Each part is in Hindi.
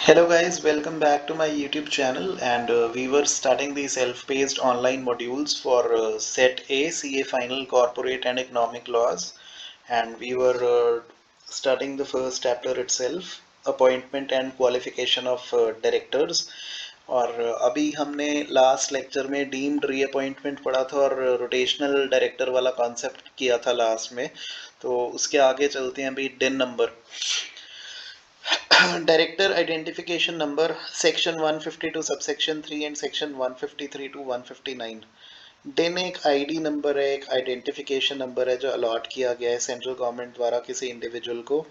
Hello guys, welcome back to my YouTube channel and we were starting the self-paced online modules for Set A, CA Final Corporate and Economic Laws, and we were starting the first chapter itself, Appointment and Qualification of Directors. और अभी हमने लास्ट लेक्चर में डीम्ड रीअपॉइंटमेंट पढ़ा था और रोटेशनल डायरेक्टर वाला कॉन्सेप्ट किया था लास्ट में। तो उसके आगे चलते हैं अभी डिन number. Director identification number section 152 subsection 3 and section 153 to 159। डिन एक आईडी नंबर है, एक आइडेंटिफिकेशन नंबर है जो अलॉट किया गया है सेंट्रल गवर्नमेंट द्वारा किसी इंडिविजुअल को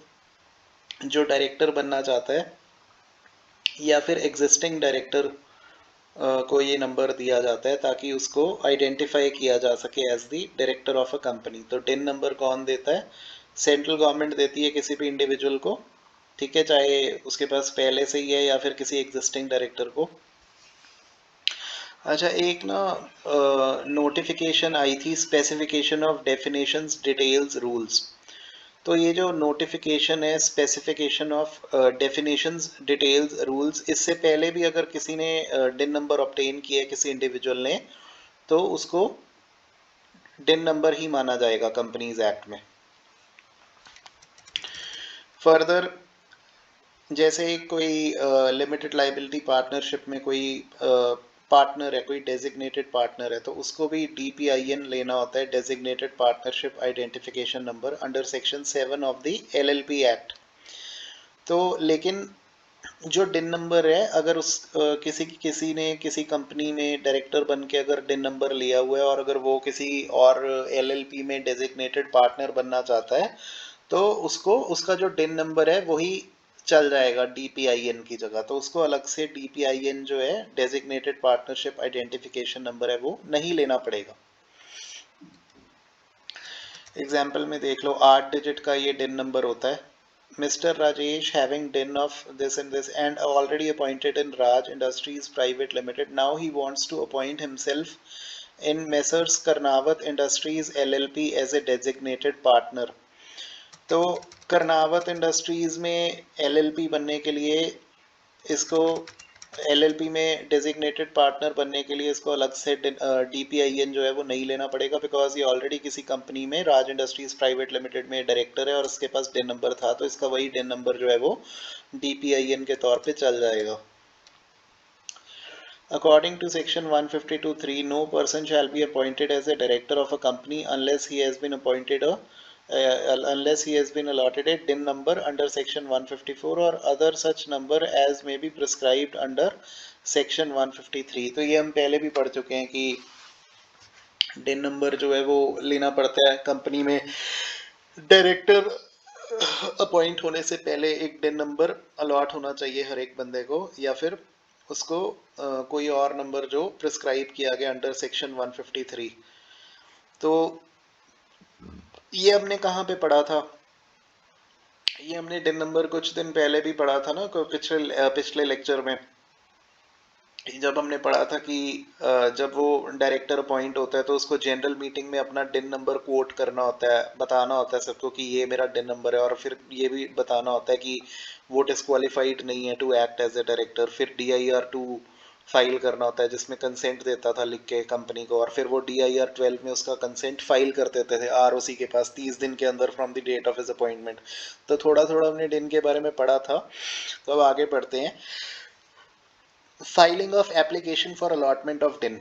जो डायरेक्टर बनना चाहता है, या फिर एग्जिस्टिंग डायरेक्टर को ये नंबर दिया जाता है ताकि उसको आइडेंटिफाई किया जा सके as the director of a company. तो डिन नंबर कौन देता है? सेंट्रल गवर्नमेंट देती है किसी भी इंडिविजुअल को, ठीक है, चाहे उसके पास पहले से ही है या फिर किसी एग्जिस्टिंग डायरेक्टर को। अच्छा, एक ना नोटिफिकेशन आई थी, specification of definitions details rules. तो ये जो नोटिफिकेशन है, specification of definitions details rules, इससे पहले भी अगर किसी ने डिन नंबर ऑब्टेन किया है किसी इंडिविजुअल ने, तो उसको डिन नंबर ही माना जाएगा कंपनीज एक्ट में। फर्दर, जैसे कोई लिमिटेड लाइबिलिटी पार्टनरशिप में कोई पार्टनर है, कोई डेजिग्नेटेड पार्टनर है, तो उसको भी DPIN लेना होता है, designated partnership identification number, under section 7 of the LLP act. तो लेकिन जो डिन नंबर है, अगर उस किसी ने किसी कंपनी में डायरेक्टर बन के अगर डिन नंबर लिया हुआ है और अगर वो किसी और LLP में डेजिग्नेटेड पार्टनर बनना चाहता है, तो उसको उसका जो डिन नंबर है वही चल जाएगा DPIN की जगह। तो उसको अलग से DPIN जो है, डेजिग्नेटेड पार्टनरशिप आइडेंटिफिकेशन नंबर है, वो नहीं लेना पड़ेगा। एग्जाम्पल में देख लो, 8 डिजिट का ये डिन नंबर होता है। Mr. Rajesh having din of this and this and already appointed in Raj Industries Private Limited. Now he wants to appoint himself in Messrs. Karnawat Industries LLP as a designated partner. तो करनावत इंडस्ट्रीज में LLP बनने के लिए इसको, LLP में डेजिग्नेटेड पार्टनर बनने के लिए इसको अलग से DPIN जो है वो नहीं लेना पड़ेगा, बिकॉज ये ऑलरेडी किसी कंपनी में राज इंडस्ट्रीज प्राइवेट लिमिटेड में डायरेक्टर है और उसके पास डिन नंबर था, तो इसका वही डिन नंबर जो है वो DPIN के तौर पे चल जाएगा। According to section 152(3), no person shall be appointed as a director of a company unless he has been allotted a DIN number under section 154 or other such number as may be prescribed under section 153। तो ये हम पहले भी पढ़ चुके हैं कि डिन नंबर जो है वो लेना पड़ता है कंपनी में। डायरेक्टर अपॉइंट होने से पहले एक डिन नंबर अलॉट होना चाहिए हर एक बंदे को, या फिर उसको कोई और नंबर जो प्रिस्क्राइब किया गया अंडर सेक्शन 153। तो ये हमने कहाँ पे पढ़ा था? ये हमने डिन नंबर कुछ दिन पहले भी पढ़ा था ना, पिछले लेक्चर में, जब हमने पढ़ा था कि जब वो डायरेक्टर अपॉइंट होता है तो उसको जनरल मीटिंग में अपना डिन नंबर कोट करना होता है, बताना होता है सबको कि ये मेरा डिन नंबर है, और फिर ये भी बताना होता है कि वो डिस्क्वालिफाइड नहीं है to act as a director. फिर DIR-2 फाइल करना होता है जिसमें कंसेंट देता था लिख के कंपनी को, और फिर वो DIR-12 में उसका कंसेंट फाइल कर देते थे ROC के पास 30 दिन के अंदर from the date of his appointment. तो थोड़ा थोड़ा हमने डिन के बारे में पढ़ा था। तो अब आगे बढ़ते हैं। Filing of application for allotment of DIN.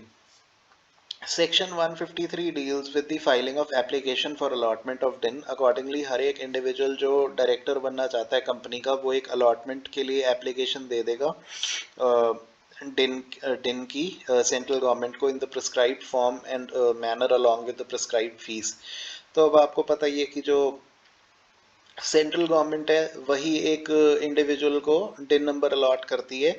Section 153 deals with the filing of application for allotment of DIN. Accordingly, हर एक इंडिविजुअल जो डायरेक्टर बनना चाहता है कंपनी का, वो एक अलॉटमेंट के लिए एप्लीकेशन दे देगा डिन की सेंट्रल गवर्नमेंट को in the prescribed form and manner along with the prescribed fees. तो अब आपको पता ही है कि जो सेंट्रल गवर्नमेंट है वही एक इंडिविजुअल को डिन नंबर अलॉट करती है।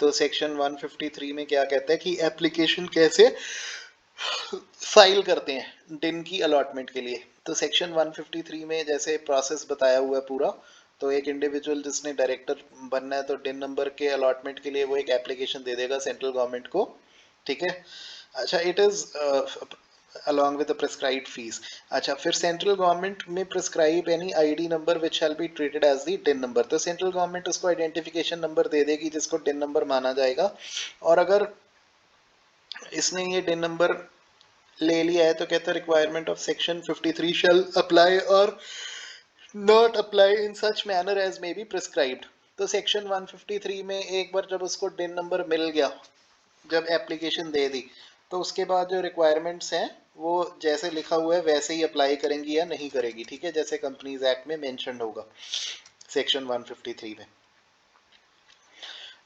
तो सेक्शन 153 में क्या कहता है कि एप्लीकेशन कैसे फाइल करते हैं डिन की अलॉटमेंट के लिए। तो सेक्शन 153 में जैसे प्रोसेस बताया हुआ है पूरा, तो एक इंडिविजुअल जिसने डायरेक्टर बनना है तो डिन नंबर के अलॉटमेंट के लिए वो एक एप्लीकेशन दे देगा सेंट्रल गवर्नमेंट को, ठीक है। अच्छा, it is along with the prescribed fees. अच्छा, फिर सेंट्रल गवर्नमेंट में prescribe any ID number which shall be treated as the DIN number, तो सेंट्रल गवर्नमेंट उसको आइडेंटिफिकेशन नंबर दे देगी जिसको डिन नंबर माना जाएगा। और अगर इसने ये डिन नंबर ले लिया है तो कहता है requirement of section 53 shall apply और not apply in such manner as may be prescribed. तो सेक्शन 153 में एक बार जब उसको डिन नंबर मिल गया, जब एप्लीकेशन दे दी, तो उसके बाद जो रिक्वायरमेंट्स हैं वो जैसे लिखा हुआ है वैसे ही अप्लाई करेंगी या नहीं करेगी, ठीक है, जैसे कंपनीज एक्ट में मेंशन होगा सेक्शन 153 में।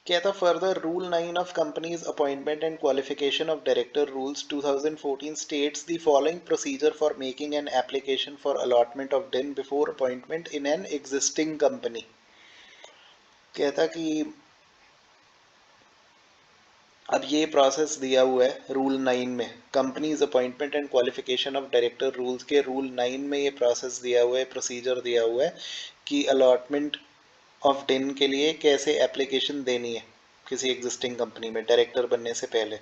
कहता further rule 9 of companies appointment and qualification of director rules 2014 states the following procedure for making an application for allotment of DIN before appointment in an existing company. कहता कि अब ये प्रोसेस दिया हुआ है रूल 9 में, companies appointment and qualification of director rules के रूल 9 में ये प्रोसेस दिया हुआ है, प्रोसीजर दिया हुआ है कि अलॉटमेंट ऑफ डिन के लिए कैसे एप्लीकेशन देनी है किसी एग्जिस्टिंग कंपनी में डायरेक्टर बनने से पहले।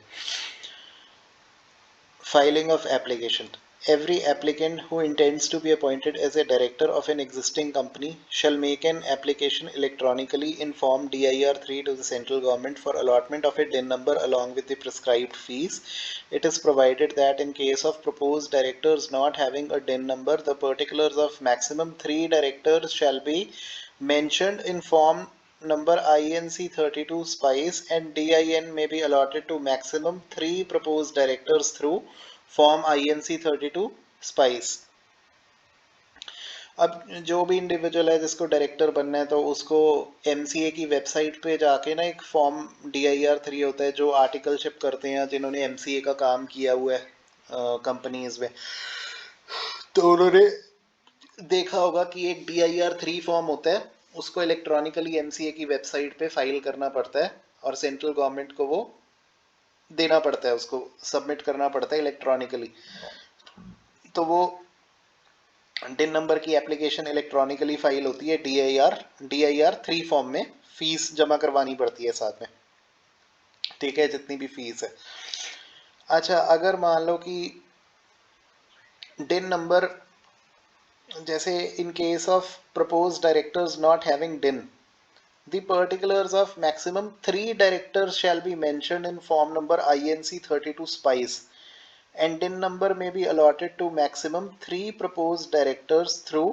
Filing of application, every applicant who intends to be appointed as a director of an existing company shall make an application electronically in form DIR-3 to the central government for allotment of a DIN number along with the prescribed fees. It is provided that in case of proposed directors not having a DIN number, the particulars of maximum 3 directors shall be mentioned in form number INC 32 SPICE, and DIN may be allotted to maximum 3 proposed directors through form INC 32 SPICE। अब जो भी इंडिविजुअल है जिसको डायरेक्टर बनना है तो उसको MCA की वेबसाइट पे जाके ना एक फॉर्म DIR-3 होता है, जो आर्टिकलशिप करते हैं जिन्होंने MCA का काम किया हुआ है कंपनीज में, तो उन्होंने देखा होगा कि एक DIR-3 फॉर्म होता है, उसको इलेक्ट्रॉनिकली MCA की वेबसाइट पे फाइल करना पड़ता है और सेंट्रल गवर्नमेंट को वो देना पड़ता है, उसको सबमिट करना पड़ता है इलेक्ट्रॉनिकली। तो वो डिन नंबर की एप्लीकेशन इलेक्ट्रॉनिकली फाइल होती है DIR-3 फॉर्म में, फीस जमा करवानी पड़ती है साथ में, ठीक है, जितनी भी फीस है। अच्छा, अगर मान लो कि डिन नंबर, जैसे इन case of propose directors not having डिन, the particulars of maximum 3 directors shall be mentioned in form number INC 32 SPICE, and DIN number may be allotted to maximum 3 proposed directors through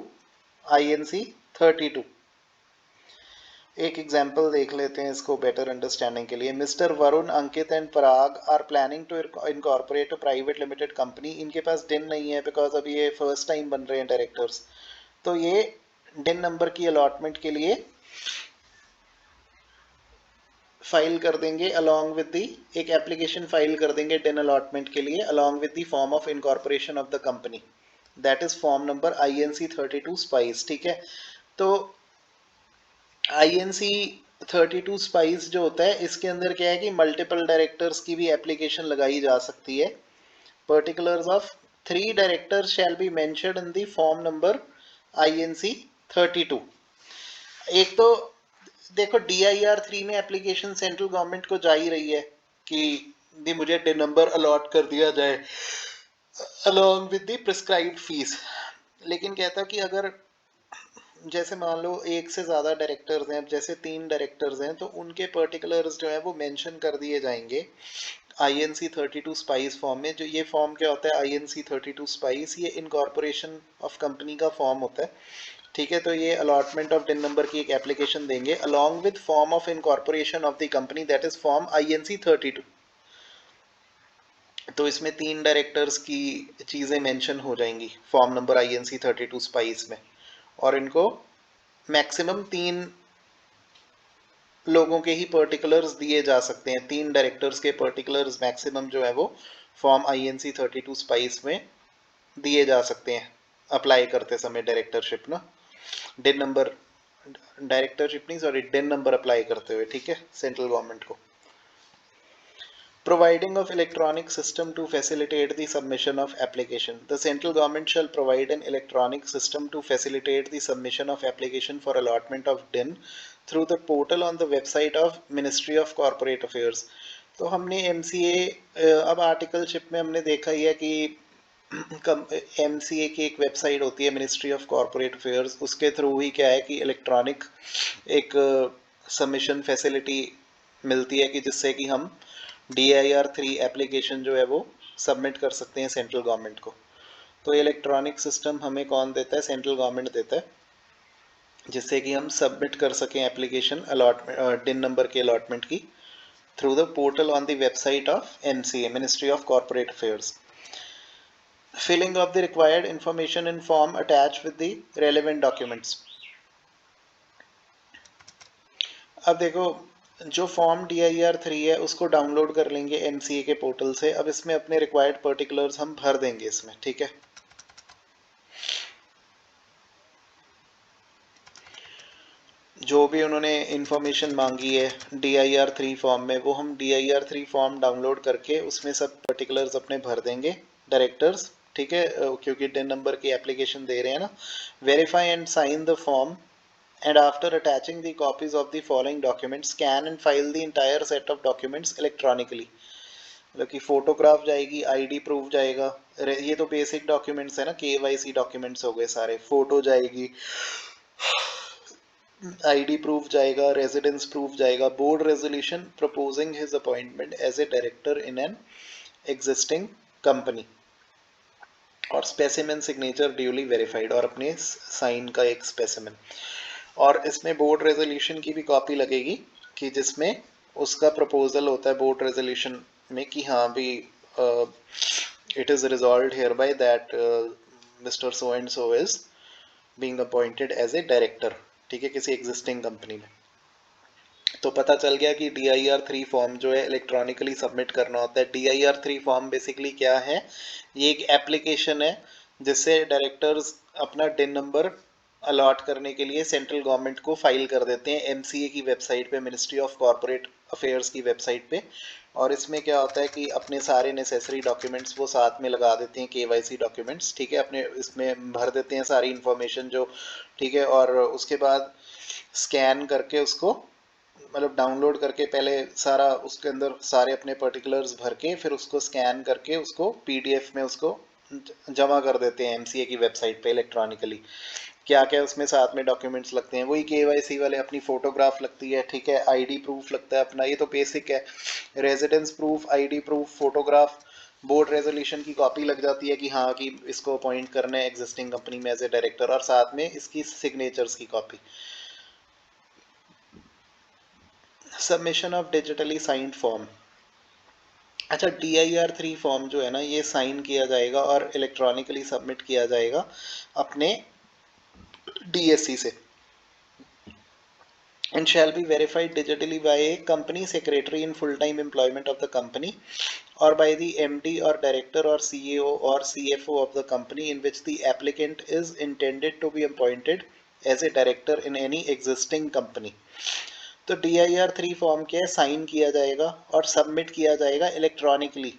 INC 32। एक एग्जाम्पल देख लेते हैं इसको बेटर अंडरस्टैंडिंग के लिए। Mister Varun, Ankit and Parag are planning to incorporate a private limited company. इनके पास डिन नहीं है बिकॉज अभी ये फर्स्ट टाइम बन रहे हैं डायरेक्टर्स, तो ये डिन नंबर की अलॉटमेंट के लिए फाइल कर देंगे अलॉन्ग विद दी, एक एप्लीकेशन फाइल कर देंगे डिन अलॉटमेंट के लिए along with the form of incorporation of the company, that is form number INC 32 SPICE, ठीक है। तो INC 32 SPICE जो होता है, इसके अंदर क्या है कि मल्टीपल डायरेक्टर्स की भी एप्लीकेशन लगाई जा सकती है। Particulars of 3 directors shall be mentioned in the form number INC 32। एक तो देखो DIR-3 में एप्लीकेशन सेंट्रल गवर्नमेंट को जा ही रही है कि मुझे डिन नंबर अलॉट कर दिया जाए along with the prescribed fees, लेकिन कहता कि अगर जैसे मान लो एक से ज़्यादा डायरेक्टर्स हैं, जैसे 3 डायरेक्टर्स हैं, तो उनके पर्टिकुलर्स जो है वो मेंशन कर दिए जाएंगे INC 32 SPICE फॉर्म में। जो ये फॉर्म क्या होता है INC 32 SPICE, ये इनकॉर्पोरेशन ऑफ कंपनी का फॉर्म होता है, ठीक है। तो ये अलॉटमेंट ऑफ डिन नंबर की एक एप्लीकेशन देंगे along with form of incorporation of the company, that is form INC 32। तो इसमें 3 डायरेक्टर्स की चीज़ें मेंशन हो जाएंगी फॉर्म नंबर INC 32 SPICE में, और इनको मैक्सिमम 3 लोगों के ही पर्टिकुलर्स दिए जा सकते हैं, 3 डायरेक्टर्स के पर्टिकुलर्स मैक्सिमम जो है वो फॉर्म INC 32 SPICE में दिए जा सकते हैं अप्लाई करते समय डायरेक्टरशिप ना, डिन नंबर, डायरेक्टरशिप नहीं सॉरी डिन नंबर अप्लाई करते हुए, ठीक है, सेंट्रल गवर्नमेंट को। Providing of electronic system to facilitate the submission of application. The central government shall provide an electronic system to facilitate the submission of application for allotment of DIN through the portal on the website of Ministry of Corporate Affairs। तो हमने MCA अब आर्टिकलशिप में हमने देखा ही है कि MCA की एक वेबसाइट होती है मिनिस्ट्री ऑफ कॉरपोरेट अफेयर्स, उसके थ्रू ही क्या है कि इलेक्ट्रॉनिक एक सबमिशन फैसिलिटी मिलती है कि जिससे कि हम DIR3 एप्लीकेशन जो है वो सबमिट कर सकते हैं सेंट्रल गवर्नमेंट को। तो इलेक्ट्रॉनिक सिस्टम हमें कौन देता है? सेंट्रल गवर्नमेंट देता है, जिससे कि हम सबमिट कर सकें एप्लीकेशन अलॉटमेंट डिन नंबर के अलॉटमेंट की through the portal on the website of MCA ministry of corporate affairs. Filling of the required information in form attached with the relevant documents। अब देखो, जो फॉर्म DIR3 है उसको डाउनलोड कर लेंगे MCA के पोर्टल से। अब इसमें अपने रिक्वायर्ड पर्टिकुलर्स हम भर देंगे इसमें, ठीक है। जो भी उन्होंने इंफॉर्मेशन मांगी है DIR3 फॉर्म में, वो हम DIR3 फॉर्म डाउनलोड करके उसमें सब पर्टिकुलर्स अपने भर देंगे डायरेक्टर्स, ठीक है, क्योंकि डिन नंबर की एप्लीकेशन दे रहे हैं ना। Verify and sign the form and after attaching the copies of the following documents, scan and file the entire set of documents electronically। मतलब कि फोटोग्राफ जाएगी, आईडी प्रूफ जाएगा, ये तो बेसिक डॉक्यूमेंट्स है ना, KYC डॉक्यूमेंट्स हो गए सारे, फोटो जाएगी, आईडी प्रूफ जाएगा, रेजिडेंस प्रूफ जाएगा, board resolution proposing his appointment as a director in an existing company, और स्पेसिमेन सिग्नेचर ड्यूली वेरीफाइड, और अपने साइन का एक स्पेसिमेन। और इसमें बोर्ड रेजोल्यूशन की भी कॉपी लगेगी कि जिसमें उसका प्रपोजल होता है बोर्ड रेजोल्यूशन में कि हाँ भी it is resolved hereby that mister so and so is being appointed as a director, ठीक है, किसी एग्जिस्टिंग कंपनी में। तो पता चल गया कि DIR3 फॉर्म जो है इलेक्ट्रॉनिकली सबमिट करना होता है। DIR3 फॉर्म बेसिकली क्या है? ये एक एप्लीकेशन है जिससे डायरेक्टर्स अपना डिन नंबर अलॉट करने के लिए सेंट्रल गवर्नमेंट को फाइल कर देते हैं MCA की वेबसाइट पे, मिनिस्ट्री ऑफ कॉरपोरेट अफेयर्स की वेबसाइट पे। और इसमें क्या होता है कि अपने सारे नेसेसरी डॉक्यूमेंट्स वो साथ में लगा देते हैं, KYC डॉक्यूमेंट्स, ठीक है, अपने इसमें भर देते हैं सारी इन्फॉर्मेशन जो, ठीक है। और उसके बाद स्कैन करके उसको, मतलब डाउनलोड करके पहले सारा उसके अंदर सारे अपने पर्टिकुलर्स भर के, फिर उसको स्कैन करके उसको PDF में उसको जमा कर देते हैं MCA की वेबसाइट पे इलेक्ट्रॉनिकली। क्या क्या उसमें साथ में डॉक्यूमेंट्स लगते हैं? वही KYC वाले, अपनी फोटोग्राफ लगती है, ठीक है, आईडी प्रूफ लगता है अपना, ये तो बेसिक है, residence proof, ID proof, photograph, board resolution की कॉपी लग जाती है कि हाँ कि इसको अपॉइंट करना है एग्जिस्टिंग कंपनी में एज ए डायरेक्टर, और साथ में इसकी सिग्नेचर्स की copy. Submission of digitally signed form. अच्छा, DIR3 फॉर्म जो है ना, ये साइन किया जाएगा और इलेक्ट्रॉनिकली सबमिट किया जाएगा अपने DSC से, and shall be verified digitally by a company secretary in full-time employment of the company, or by the MD or director or CEO or CFO of the company in which the applicant is intended to be appointed as a director in any existing company। तो DIR3 फॉर्म के साइन किया जाएगा और सबमिट किया जाएगा electronically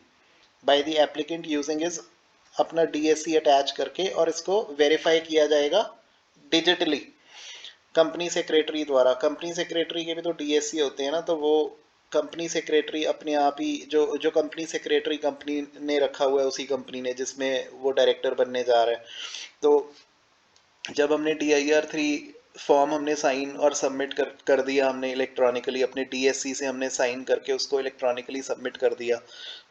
by the applicant using is अपना DSC अटैच करके, और इसको वेरीफाई किया जाएगा डिजिटली कंपनी सेक्रेटरी द्वारा। कंपनी सेक्रेटरी के भी तो DSC होते हैं ना, तो वो कंपनी सेक्रेटरी अपने आप ही, जो जो कंपनी सेक्रेटरी कंपनी ने रखा हुआ है उसी कंपनी ने जिसमें वो डायरेक्टर बनने जा रहा है। तो जब हमने DIR3 फॉर्म हमने साइन और सबमिट कर दिया, हमने इलेक्ट्रॉनिकली अपने DSC से हमने साइन करके उसको इलेक्ट्रॉनिकली सबमिट कर दिया,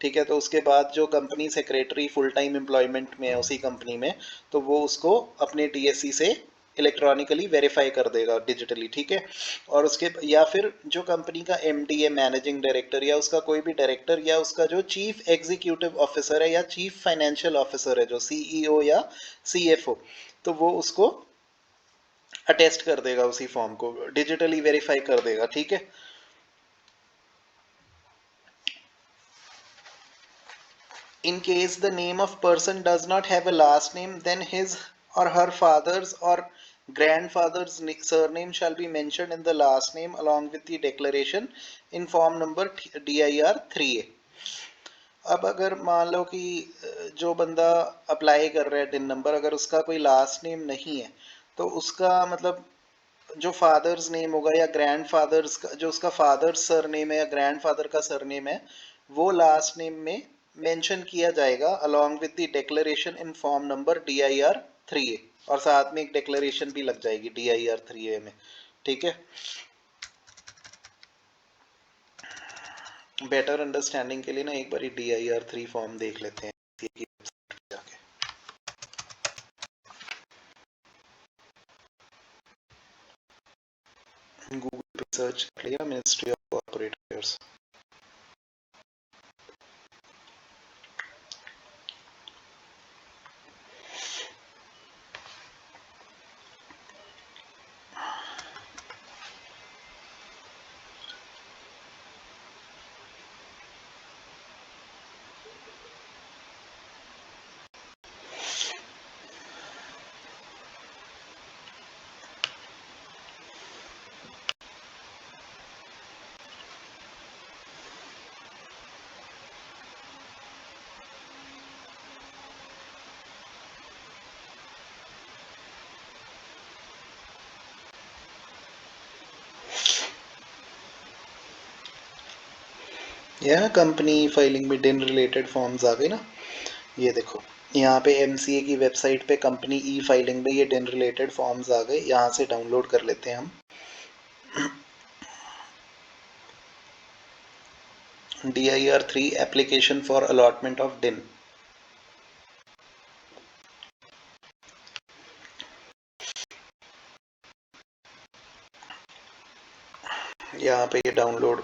ठीक है। तो उसके बाद जो company secretary full time employment में है उसी कंपनी में, तो वो उसको अपने DSC से इलेक्ट्रॉनिकली वेरीफाई कर देगा डिजिटली, ठीक है। और उसके या फिर जो कंपनी का MD है, मैनेजिंग डायरेक्टर, या उसका कोई भी डायरेक्टर, या उसका जो चीफ एग्जीक्यूटिव ऑफिसर है या चीफ फाइनेंशियल ऑफिसर है, जो CEO या CFO, तो वो उसको अटेस्ट कर देगा, उसी फॉर्म को डिजिटली वेरीफाई कर देगा, ठीक है। In case the name of person does not have a last name, then his or her father's or grandfather's surname shall be mentioned in the last name along with the declaration in form number DIR3A। अब अगर मान लो कि जो बंदा अप्लाई कर रहा है डिन नंबर, अगर उसका कोई लास्ट नेम नहीं है, तो उसका मतलब जो फादर्स नेम होगा या ग्रैंडफादर्स का, जो उसका फादर्स सरनेम है या ग्रैंडफादर का सरनेम है, वो लास्ट नेम में मेंशन किया जाएगा along with the declaration in form number DIR 3A, और साथ में एक डिक्लेरेशन भी लग जाएगी DIR 3A में, ठीक है। बेटर अंडरस्टैंडिंग के लिए ना एक बार DIR 3 फॉर्म देख लेते हैं जाके। गूगल पे सर्च कर लिया मिनिस्ट्री ऑफ कॉर्पोरेट अफेयर्स। यह ना कंपनी फाइलिंग में डिन रिलेटेड फॉर्म्स आ गए ना, ये देखो यहाँ पे MCA की वेबसाइट पे कंपनी ई फाइलिंग में ये डिन रिलेटेड फॉर्म्स आ गए, यहाँ से डाउनलोड कर लेते हैं हम। DIR 3 application for allotment of डिन। यहाँ पे ये डाउनलोड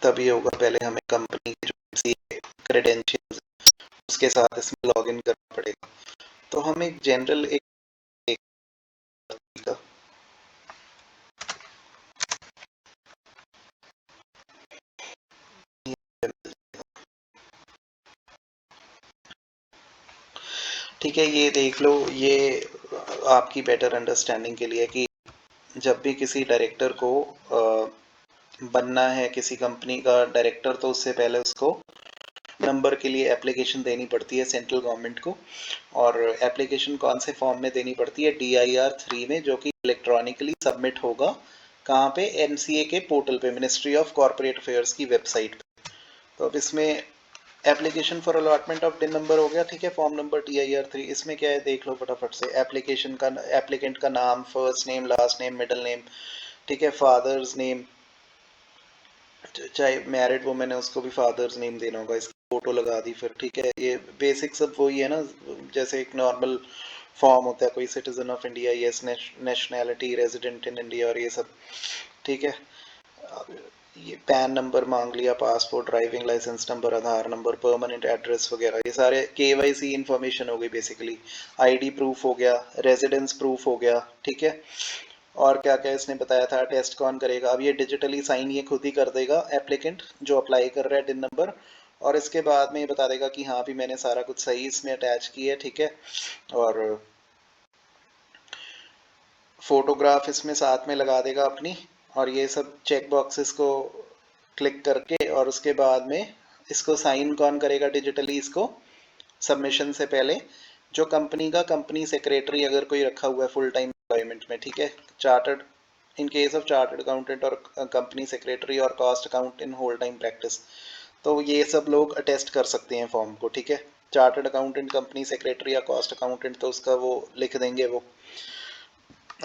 तभी होगा, पहले हमें कंपनी की जो MCA क्रेडेंशियल्स उसके साथ इसमें लॉगिन करना पड़ेगा। तो हम एक जनरल एक ठीक है, ये देख लो, ये आपकी बेटर अंडरस्टैंडिंग के लिए कि जब भी किसी डायरेक्टर को बनना है किसी कंपनी का डायरेक्टर, तो उससे पहले उसको नंबर के लिए एप्लीकेशन देनी पड़ती है सेंट्रल गवर्नमेंट को। और एप्लीकेशन कौन से फॉर्म में देनी पड़ती है? DIR 3 में, जो कि इलेक्ट्रॉनिकली सबमिट होगा कहाँ पे? MCA के पोर्टल पे, मिनिस्ट्री ऑफ कॉर्पोरेट अफेयर्स की वेबसाइट पे। तो अब इसमें application for allotment of DIN number हो गया, ठीक है, फॉर्म नंबर DIR 3। इसमें क्या है देख लो फटाफट से। एप्लीकेशन का, एप्लीकेंट का नाम, first name, last name, middle name, ठीक है, फादर्स नेम, चाहे मैरिड वुमेन है उसको भी फादर्स नेम देना होगा, इसकी फोटो लगा दी फिर, ठीक है। ये बेसिक सब वही है ना, जैसे एक नॉर्मल फॉर्म होता है, कोई citizen of India, yes, nationality, resident in India, और ये सब, ठीक है। ये पैन नंबर मांग लिया, पासपोर्ट, ड्राइविंग लाइसेंस नंबर, आधार नंबर, परमानेंट एड्रेस वगैरह, ये सारे KYC इन्फॉर्मेशन हो गई बेसिकली। ID प्रूफ हो गया, रेजिडेंस प्रूफ हो गया, ठीक है। और क्या क्या इसने बताया था, टेस्ट कौन करेगा? अब ये डिजिटली साइन ये खुद ही कर देगा एप्लीकेंट जो अप्लाई कर रहा है डिन नंबर, और इसके बाद में ये बता देगा कि हाँ भी मैंने सारा कुछ सही इसमें अटैच किया है, ठीक है। और फोटोग्राफ इसमें साथ में लगा देगा अपनी, और ये सब चेक बॉक्सेस को क्लिक करके, और उसके बाद में इसको साइन कौन करेगा डिजिटली? इसको सबमिशन से पहले जो कंपनी का कंपनी सेक्रेटरी अगर कोई रखा हुआ है फुल टाइम एम्प्लॉयमेंट में, ठीक है, chartered, in case of chartered accountant और कंपनी सेक्रेटरी और cost account in whole time practice, तो ये सब लोग अटेस्ट कर सकते हैं फॉर्म को, ठीक है। चार्टर्ड अकाउंटेंट, कंपनी सेक्रेटरी या कॉस्ट अकाउंटेंट, तो उसका वो लिख देंगे वो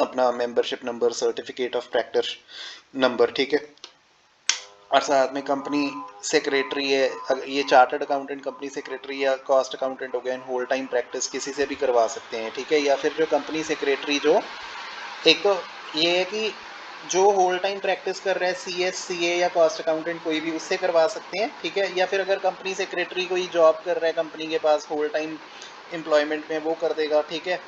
अपना membership number, certificate of practice number, ठीक है। और साथ में कंपनी सेक्रेटरी है, ये चार्टर्ड अकाउंटेंट, कंपनी सेक्रेटरी या कॉस्ट अकाउंटेंट हो गया इन होल टाइम प्रैक्टिस, किसी से भी करवा सकते हैं, ठीक है। या फिर जो कंपनी सेक्रेटरी, जो एक तो ये है कि जो होल टाइम प्रैक्टिस कर रहा है CS, CA या कॉस्ट अकाउंटेंट कोई भी, उससे करवा सकते हैं, ठीक है। या फिर अगर कंपनी सेक्रेटरी कोई जॉब कर रहा है कंपनी के पास होल टाइम एम्प्लॉयमेंट में, वो कर देगा, ठीक है।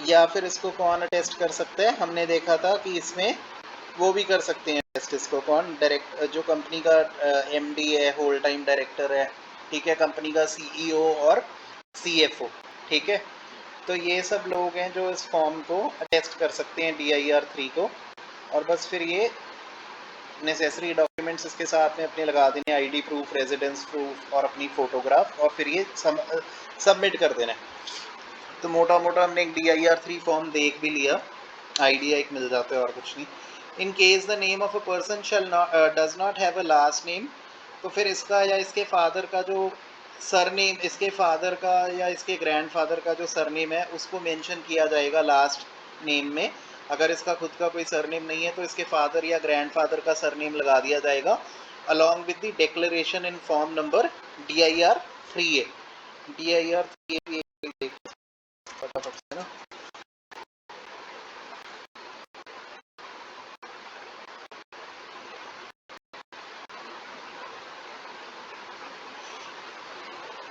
या फिर इसको कौन अटेस्ट कर सकता है? हमने देखा था कि इसमें वो भी कर सकते हैं टेस्ट, इसको कौन? डायरेक्ट जो कंपनी का MD है, होल टाइम डायरेक्टर है, ठीक है, कंपनी का CEO और CFO, ठीक है। तो ये सब लोग हैं जो इस फॉर्म को अटेस्ट कर सकते हैं DIR 3 को। और बस फिर ये नेसेसरी डॉक्यूमेंट्स इसके साथ में अपने लगा देने, ID प्रूफ, रेजिडेंस प्रूफ और अपनी फ़ोटोग्राफ, और फिर ये सबमिट कर देना है। तो मोटा मोटा हमने एक DIR 3 फॉर्म देख भी लिया, आइडिया एक मिल जाता है और कुछ नहीं। In case the name of a person shall does not have a last name, तो फिर इसका या इसके फादर का जो सरनेम, इसके फादर का या इसके ग्रैंडफादर का जो सरनेम है उसको मेंशन किया जाएगा लास्ट नेम में। अगर इसका खुद का कोई सरनेम नहीं है तो इसके फादर या ग्रैंडफादर का सरनेम लगा दिया जाएगा along with the declaration in form number DIR 3A। DIR 3A फटाफट से ना,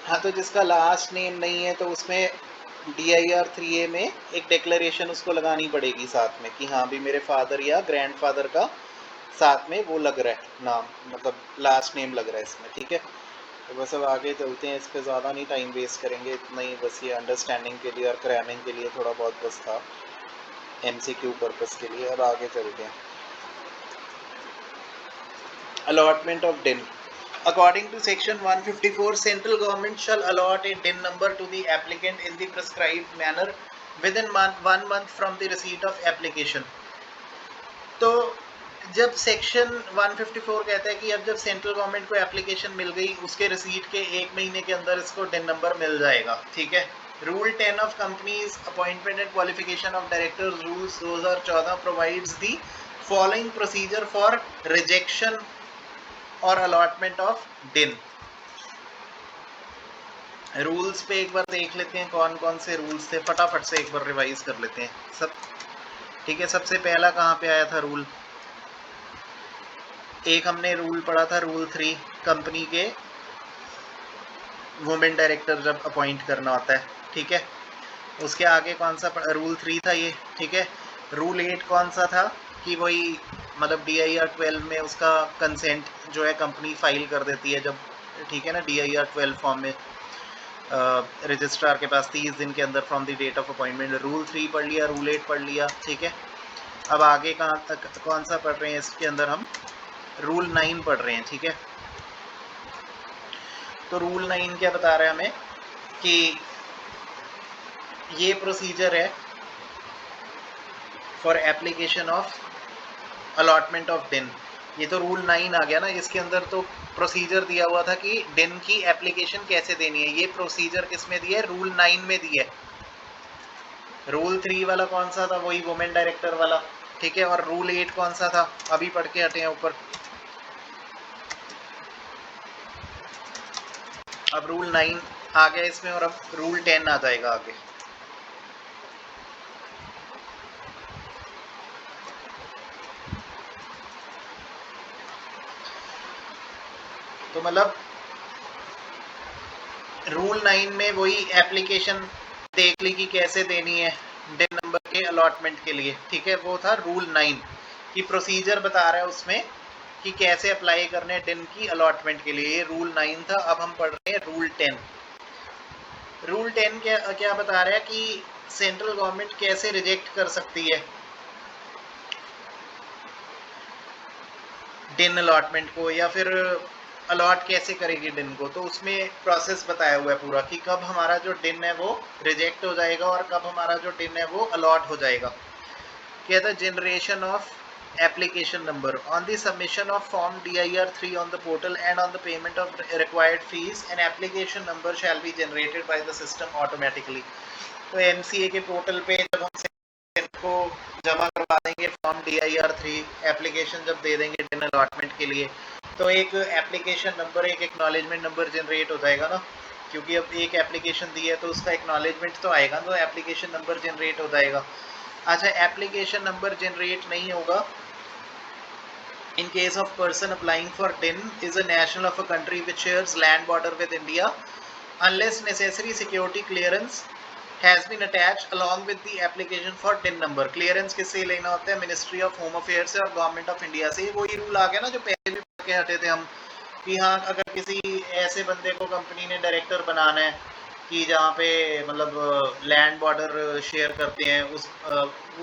हाँ तो जिसका लास्ट नेम नहीं है तो उसमें DIR 3A में एक डिक्लेरेशन उसको लगानी पड़ेगी साथ में कि हाँ भी मेरे फादर या ग्रैंडफादर का साथ में वो लग रहा है नाम, मतलब लास्ट नेम लग रहा है इसमें। ठीक है, तो बस अब आगे चलते हैं, इस पर ज़्यादा नहीं टाइम वेस्ट करेंगे, इतना ही बस ये अंडरस्टैंडिंग के लिए और क्रैमिंग के लिए थोड़ा बहुत बस था, MCQ पर्पस के लिए। अब आगे चलते हैं। Allotment of DIN. According to section 154, central government shall allot a DIN number to the applicant in the prescribed manner within 1 month from the receipt of application. तो जब सेक्शन 154 कहता है कि अब जब सेंट्रल गवर्नमेंट को एप्लीकेशन मिल गई उसके रिसीट के 1 महीने के अंदर इसको DIN नंबर मिल जाएगा। ठीक है, rule 10 of companies appointment and qualification of directors rules 2014 provides the following procedure for rejection और अलॉटमेंट ऑफ DIN। रूल्स पे एक बार देख लेते हैं कौन कौन से रूल्स थे, फटाफट से एक बार रिवाइज कर लेते हैं सब। ठीक है, सबसे पहला कहाँ पे आया था रूल, एक हमने रूल पढ़ा था रूल 3, कंपनी के वुमेन डायरेक्टर जब अपॉइंट करना होता है। ठीक है, उसके आगे कौन सा रूल 3 था ये। ठीक है, रूल 8 कौन सा था कि वही मतलब DIR 12 में उसका कंसेंट जो है कंपनी फाइल कर देती है जब, ठीक है ना, DIR 12 फॉर्म में रजिस्ट्रार के पास 30 दिन के अंदर from the date of appointment. Rule 3 पढ़ लिया, रूल 8 पढ़ लिया। ठीक है, अब आगे कहाँ तक कौन सा पढ़ रहे हैं, इसके अंदर हम रूल 9 पढ़ रहे हैं। ठीक है, तो रूल 9 क्या बता रहा है हमें कि ये प्रोसीजर है for application of allotment of DIN। ये तो रूल 9 आ गया ना, इसके अंदर तो प्रोसीजर दिया हुआ था कि DIN की एप्लीकेशन कैसे देनी है। ये प्रोसीजर किस में दिया है, रूल 9 में दिया है। रूल 3 वाला कौन सा था, वही वुमेन डायरेक्टर वाला। ठीक है, और रूल 8 कौन सा था, अभी पढ़ के हटे हैं ऊपर। अब रूल 9 आ गया इसमें और अब रूल 10 आ जाएगा आगे। तो मतलब रूल 9 में वही एप्लीकेशन देख ली कि कैसे देनी है DIN नंबर के अलॉटमेंट के लिए। ठीक है, वो था रूल 9 की प्रोसीजर बता रहा है उसमें कि कैसे अप्लाई करने DIN की अलॉटमेंट के लिए। ये रूल 9 था। अब हम पढ़ रहे हैं रूल 10। रूल 10 क्या बता रहा है कि सेंट्रल गवर्नमेंट कैसे रिजेक्ट कर सकती है DIN अलॉटमेंट को, या फिर अलॉट कैसे करेगी DIN को। तो उसमें प्रोसेस बताया हुआ है पूरा कि कब हमारा जो DIN है वो रिजेक्ट हो जाएगा और कब हमारा जो DIN है वो अलॉट हो जाएगा। कहता है generation of application number on the submission of form DIR 3 on the portal and on the payment of required fees an application number shall be generated by the system automatically। तो MCA के पोर्टल पे जब हम को जमा करवा देंगे फॉर्म DIR 3 एप्लीकेशन जब दे देंगे DIN अलॉटमेंट के लिए, तो एक एप्लीकेशन नंबर, एक एक्नॉलेजमेंट नंबर जनरेट हो जाएगा ना, क्योंकि अब एक एप्लीकेशन दी है तो उसका एक्नॉलेजमेंट तो आएगा, तो एप्लीकेशन नंबर जनरेट हो जाएगा। अच्छा, एप्लीकेशन नंबर जनरेट नहीं होगा in case of person applying for DIN is a national of a country which shares land border with India unless necessary security clearance has been attached along with the application for DIN number। Clearance किससे लेना होता है, मिनिस्ट्री ऑफ होम अफेयर से और गवर्नमेंट ऑफ इंडिया से। वही रूल आ गया ना जो पहले भी पढ़ के हटे थे हम कि हाँ अगर किसी ऐसे बंदे को कंपनी ने डायरेक्टर बनाना है कि जहाँ पे मतलब लैंड बॉर्डर शेयर करते हैं, उस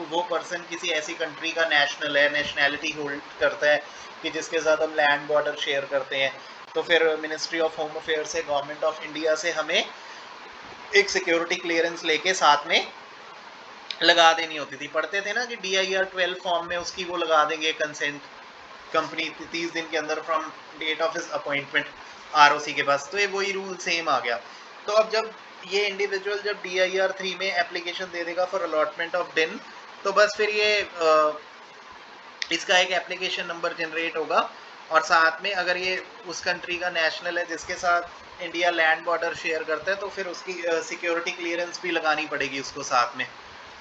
वो पर्सन किसी ऐसी कंट्री का नेशनल है, नेशनैलिटी होल्ड करता है कि जिसके साथ हम लैंड बॉर्डर शेयर करते हैं, तो फिर मिनिस्ट्री ऑफ होम अफेयर से, गवर्नमेंट ऑफ इंडिया से हमें एक सिक्योरिटी क्लियरेंस लेके साथ में लगा देनी होती थी। पढ़ते थे ना कि DIR 12 फॉर्म में उसकी वो लगा देंगे कंसेंट कंपनी 30 दिन के अंदर from date of his appointment ROC के पास। तो ये वही रूल सेम आ गया। तो अब जब ये इंडिविजुअल जब DIR 3 में एप्लीकेशन दे देगा फॉर अलॉटमेंट ऑफ डिन, तो बस फिर ये इसका एक एप्लीकेशन नंबर जनरेट होगा, और साथ में अगर ये उस कंट्री का नेशनल है जिसके साथ इंडिया लैंड बॉर्डर शेयर करता है, तो फिर उसकी सिक्योरिटी क्लियरेंस भी लगानी पड़ेगी उसको साथ में,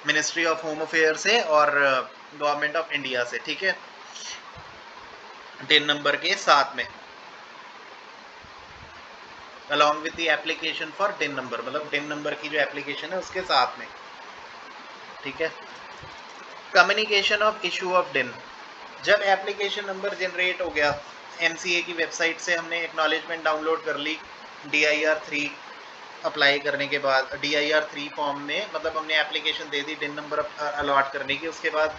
मिनिस्ट्री ऑफ होम अफेयर से और गवर्नमेंट ऑफ इंडिया से, ठीक है, डिन नंबर के साथ में, along with the application for डिन नंबर, मतलब डिन नंबर की जो एप्लीकेशन है उसके साथ में, ठीक है। कम्युनिकेशन ऑफ इशू ऑफ डिन, जब एप्लीकेशन नंबर जनरेट हो गया, MCA की वेबसाइट से हमने एक्नॉलेजमेंट डाउनलोड कर ली DIR 3 अप्लाई करने के बाद, DIR 3 फॉर्म में, मतलब हमने एप्लीकेशन दे दी डिन नंबर अलॉट करने की। उसके बाद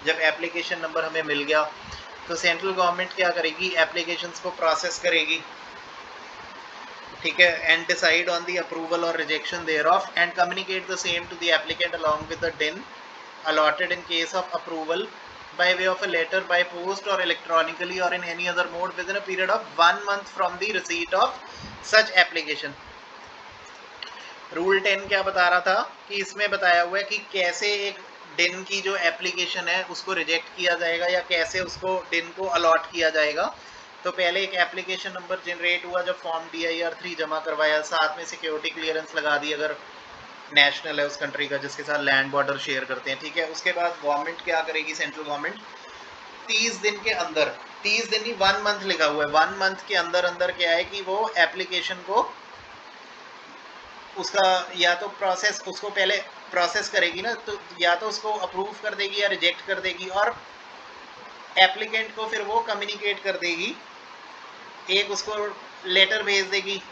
जब एप्लीकेशन नंबर हमें मिल गया, तो सेंट्रल गवर्नमेंट क्या करेगी, एप्लीकेशंस को प्रोसेस करेगी, ठीक है, and decide on the approval और rejection thereof and communicate the same to the applicant along with the DIN allotted in case of approval by way of a letter, by post or electronically or in any other mode within a period of 1 month from the receipt of such application। Rule 10 क्या बता रहा था कि इसमें बताया हुआ है कि कैसे एक डिन की जो एप्लीकेशन है उसको रिजेक्ट किया जाएगा या कैसे उसको डिन को अलॉट किया जाएगा। तो पहले एक एप्लीकेशन नंबर जनरेट हुआ जब फॉर्म DIR 3 जमा करवाया, साथ में सिक्योरिटी क्लियरेंस लगा दी अगर नेशनल है उस कंट्री का जिसके साथ लैंड बॉर्डर शेयर करते हैं, ठीक है। उसके बाद गवर्नमेंट क्या करेगी, सेंट्रल गवर्नमेंट 30 दिन के अंदर, 30 दिन नहीं 1 मंथ लिखा हुआ है, 1 मंथ के अंदर अंदर क्या है कि वो एप्लीकेशन को उसका या तो प्रोसेस, उसको पहले प्रोसेस करेगी ना, तो या तो उसको अप्रूव कर देगी या रिजेक्ट कर देगी, और एप्लीकेंट को फिर वो कम्युनिकेट कर देगी, एक उसको लेटर भेज देगी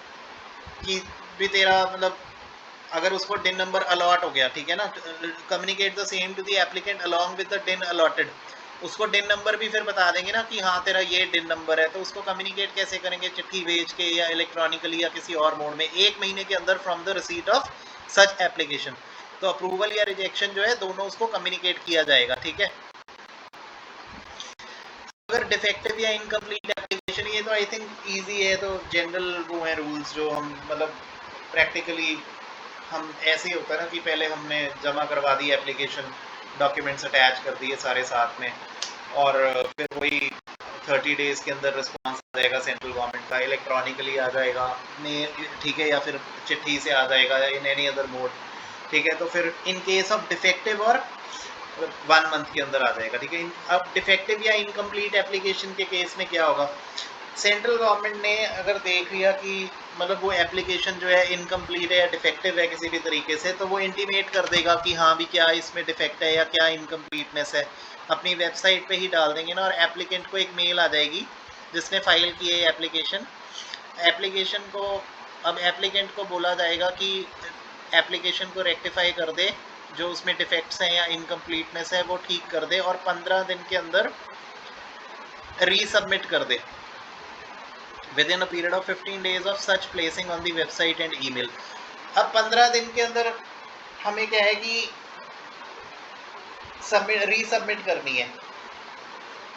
कि भी तेरा मतलब अगर उसको डिन नंबर अलॉट हो गया, ठीक है ना, communicate the same to the applicant along with the DIN allotted, उसको डिन नंबर भी फिर बता देंगे ना कि हाँ तेरा ये डिन नंबर है। तो उसको कम्युनिकेट कैसे करेंगे, चिट्ठी भेज के या इलेक्ट्रॉनिकली या किसी और मोड में, 1 महीने के अंदर from the receipt of such application. तो अप्रूवल या रिजेक्शन जो है दोनों उसको कम्युनिकेट किया जाएगा, ठीक है। अगर डिफेक्टिव या इनकम्प्लीट एप्लीकेशन, ये तो आई थिंक ईजी है, तो जनरल वो है रूल्स जो हम मतलब प्रैक्टिकली हम ऐसे ही होता है ना कि पहले हमने जमा करवा दी एप्लीकेशन, डॉक्यूमेंट्स अटैच कर दिए सारे साथ में, और फिर वही 30 डेज के अंदर रिस्पांस आ जाएगा सेंट्रल गवर्नमेंट का, इलेक्ट्रॉनिकली आ जाएगा मेल, ठीक है, या फिर चिट्ठी से आ जाएगा इन एनी अदर मोड, ठीक है। तो फिर इन केस ऑफ डिफेक्टिव और 1 मंथ के अंदर आ जाएगा, ठीक है। अब डिफेक्टिव या इनकम्प्लीट एप्लीकेशन के केस में क्या होगा, सेंट्रल गवर्नमेंट ने अगर देख लिया कि मतलब वो एप्लीकेशन जो है इनकम्प्लीट है या डिफेक्टिव है किसी भी तरीके से, तो वो इंटीमेट कर देगा कि हाँ भी क्या इसमें डिफेक्ट है या क्या इनकम्प्लीटनेस है, अपनी वेबसाइट पे ही डाल देंगे ना, और एप्लीकेंट को एक मेल आ जाएगी जिसने फाइल की है एप्लीकेशन को, अब एप्लीकेंट को बोला जाएगा कि एप्लीकेशन को रेक्टिफाई कर दे, जो उसमें डिफेक्ट्स हैं या इनकम्प्लीटनेस है वो ठीक कर दे, और 15 दिन के अंदर रीसबमिट कर दे within a period of 15 days of such placing on the website and email। अब 15 दिन के अंदर हमें क्या है कि रीसबमिट करनी है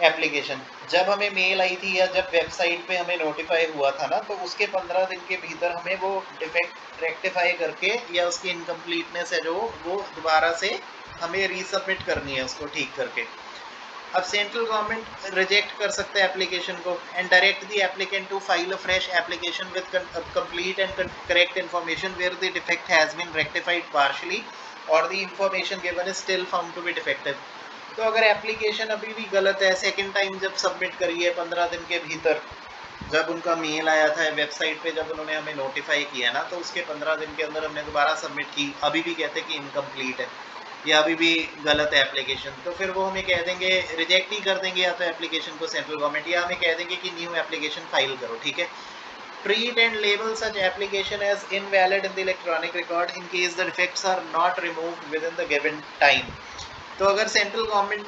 एप्लीकेशन। जब हमें मेल आई थी या जब वेबसाइट पे हमें नोटिफाई हुआ था ना, तो उसके 15 दिन के भीतर हमें वो डिफेक्ट रेक्टिफाई करके या उसकी इनकम्प्लीटनेस है जो वो दोबारा से हमें रीसबमिट करनी है उसको ठीक करके। अब सेंट्रल गवर्नमेंट रिजेक्ट कर सकता है एप्लीकेशन को and direct the applicant to file a fresh application with complete and correct information where the defect has been rectified partially और the information given is still found to be defective. तो अगर एप्लीकेशन अभी भी गलत है, सेकेंड टाइम जब सबमिट करी है 15 दिन के भीतर, जब उनका मेल आया था वेबसाइट पे जब उन्होंने हमें नोटिफाई किया ना, तो उसके 15 दिन के अंदर हमने दोबारा सबमिट की, अभी भी कहते कि इनकम्प्लीट है या अभी भी गलत है एप्लीकेशन, तो फिर वो हमें कह देंगे रिजेक्ट ही कर देंगे या तो एप्लीकेशन को सेंट्रल गवर्नमेंट, या हमें कह देंगे कि न्यू एप्लीकेशन फाइल करो, ठीक है। Treat and label such application as invalid in the electronic record in case the defects are not removed within the given time। तो अगर सेंट्रल गवर्नमेंट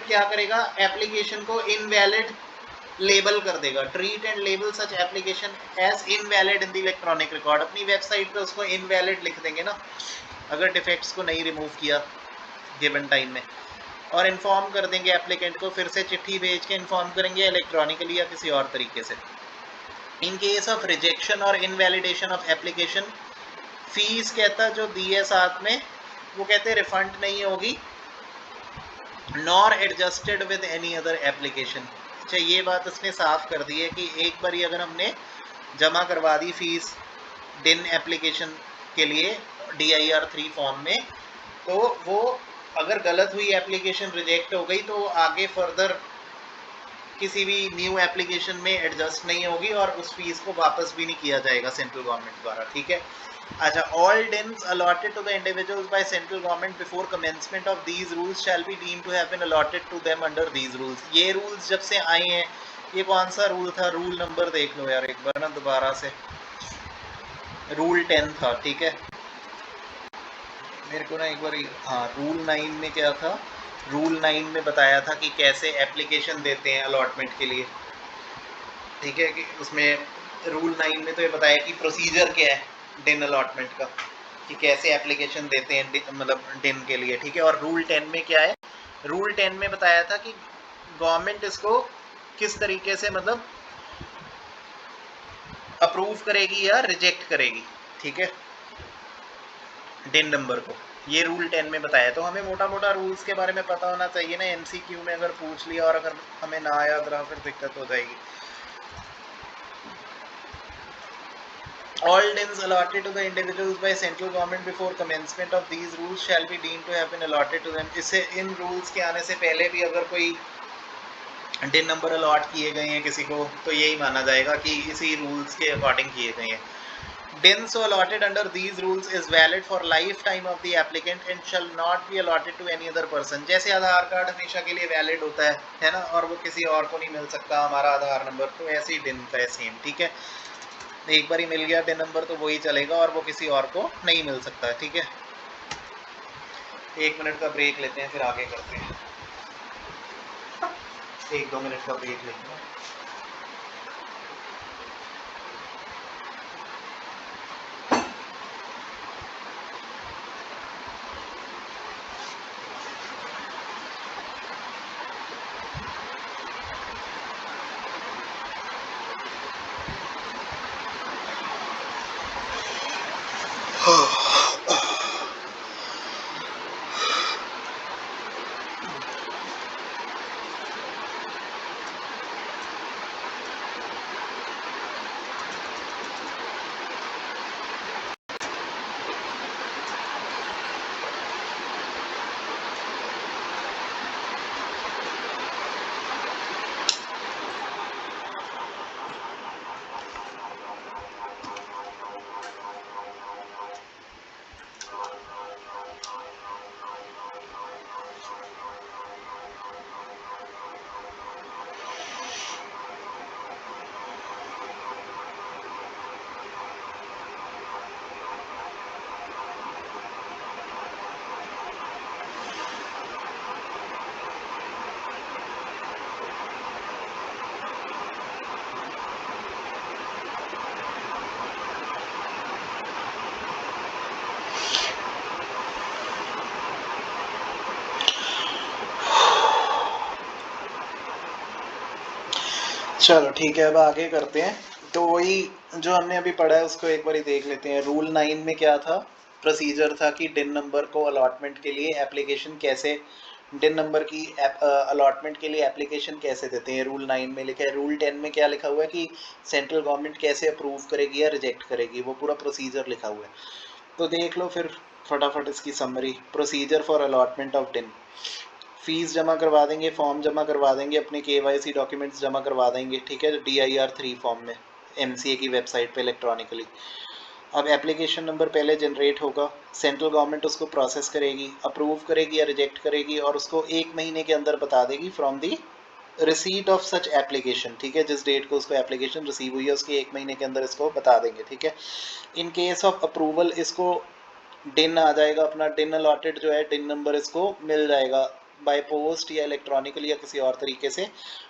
क्या करेगा, एप्लीकेशन को इनवैलिड लेबल कर देगा, treat and label such application as invalid in the electronic record. अपनी वेबसाइट पे उसको इनवैलिड लिख देंगे ना, अगर डिफेक्ट्स को नहीं रिमूव किया गिवन टाइम में, और इन्फॉर्म कर देंगे एप्लीकेंट को, फिर से चिट्ठी भेज के इन्फॉर्म करेंगे इलेक्ट्रॉनिकली या किसी और तरीके से। इन केस ऑफ रिजेक्शन और इनवैलिडेशन ऑफ एप्लीकेशन, फीस कहता जो दी है साथ में, वो कहते रिफंड नहीं होगी, nor adjusted with any other application. अच्छा, ये बात इसने साफ कर दी है कि एक बार अगर हमने जमा करवा दी फीस डिन एप्लीकेशन के लिए DIR3 फॉर्म में, तो वो अगर गलत हुई एप्लीकेशन रिजेक्ट हो गई तो वो आगे फर्दर किसी भी न्यू एप्लीकेशन में एडजस्ट नहीं होगी और उस फीस को वापस भी नहीं किया जाएगा सेंट्रल गवर्नमेंट द्वारा, ठीक है। अच्छा, all DINs allotted to the individuals by central government before commencement of these rules shall be deemed to have been allotted to them under these rules. ये रूल्स जब से आए हैं, ये कौन सा रूल था, रूल नंबर देख लो यार एक बार ना दोबारा से, रूल 10 था, ठीक है। मेरे को ना एक बार, हाँ, रूल 9 में क्या था, रूल 9 में बताया था कि कैसे एप्लीकेशन देते हैं अलॉटमेंट के लिए, ठीक है। कि उसमें रूल 9 में तो ये बताया कि प्रोसीजर क्या है डिन अलॉटमेंट का, कि कैसे एप्लीकेशन देते हैं मतलब डिन के लिए, ठीक है। और रूल 10 में क्या है, रूल 10 में बताया था कि गवर्नमेंट इसको किस तरीके से मतलब अप्रूव करेगी या रिजेक्ट करेगी, ठीक है, डिन नंबर को। ये रूल 10 में बताया। तो हमें मोटा मोटा रूल्स के बारे में पता होना चाहिए ना, MCQ में अगर पूछ लिया और अगर हमें ना याद रहा फिर दिक्कत हो जाएगी। All DINs allotted to the individuals by central government before commencement of these rules shall be deemed to have been allotted to them। इससे इन रूल्स के आने से पहले भी अगर कोई डिन नंबर अलॉट किए गए हैं किसी को, तो यही माना जाएगा कि इसी रूल्स के अकॉर्डिंग किए गए हैं। DIN so allotted under these rules is valid for lifetime of the applicant and shall not be allotted to any other person। जैसे आधार कार्ड हमेशा के लिए वैलिड होता है ना, और वो किसी और को नहीं मिल सकता हमारा आधार नंबर, तो ऐसे ही डिन का है सेम, ठीक है। एक बार ही मिल गया डिन नंबर तो वही चलेगा और वो किसी और को नहीं मिल सकता, ठीक है। 1 मिनट का ब्रेक लेते हैं, फिर आगे करते हैं। 1-2 मिनट का ब्रेक लेते हैं। चलो ठीक है, अब आगे करते हैं। तो वही जो हमने अभी पढ़ा है उसको एक बार ही देख लेते हैं। रूल 9 में क्या था, प्रोसीजर था कि डिन नंबर को अलॉटमेंट के लिए एप्लीकेशन कैसे, डिन नंबर की अलॉटमेंट के लिए एप्लीकेशन कैसे देते हैं, रूल 9 में लिखा है। रूल 10 में क्या लिखा हुआ है कि सेंट्रल गवर्नमेंट कैसे अप्रूव करेगी या रिजेक्ट करेगी, वो पूरा प्रोसीजर लिखा हुआ है। तो देख लो फिर फटाफट इसकी summary. Procedure for allotment of डिन, फीस जमा करवा देंगे, फॉर्म जमा करवा देंगे, अपने KYC डॉक्यूमेंट्स जमा करवा देंगे, ठीक है, DIR3 फॉर्म में MCA की वेबसाइट पे इलेक्ट्रॉनिकली। अब एप्लीकेशन नंबर पहले जनरेट होगा, सेंट्रल गवर्नमेंट उसको प्रोसेस करेगी, अप्रूव करेगी या रिजेक्ट करेगी, और उसको 1 महीने के अंदर बता देगी from the receipt of such application, ठीक है। जिस डेट को उसको एप्लीकेशन रिसीव हुई है उसके 1 महीने के अंदर इसको बता देंगे, ठीक है। इन केस ऑफ अप्रूवल इसको डिन आ जाएगा, अपना डिन अलॉटेड जो है डिन नंबर इसको मिल जाएगा बाय पोस्ट या इलेक्ट्रॉनिकली या किसी और तरीके से।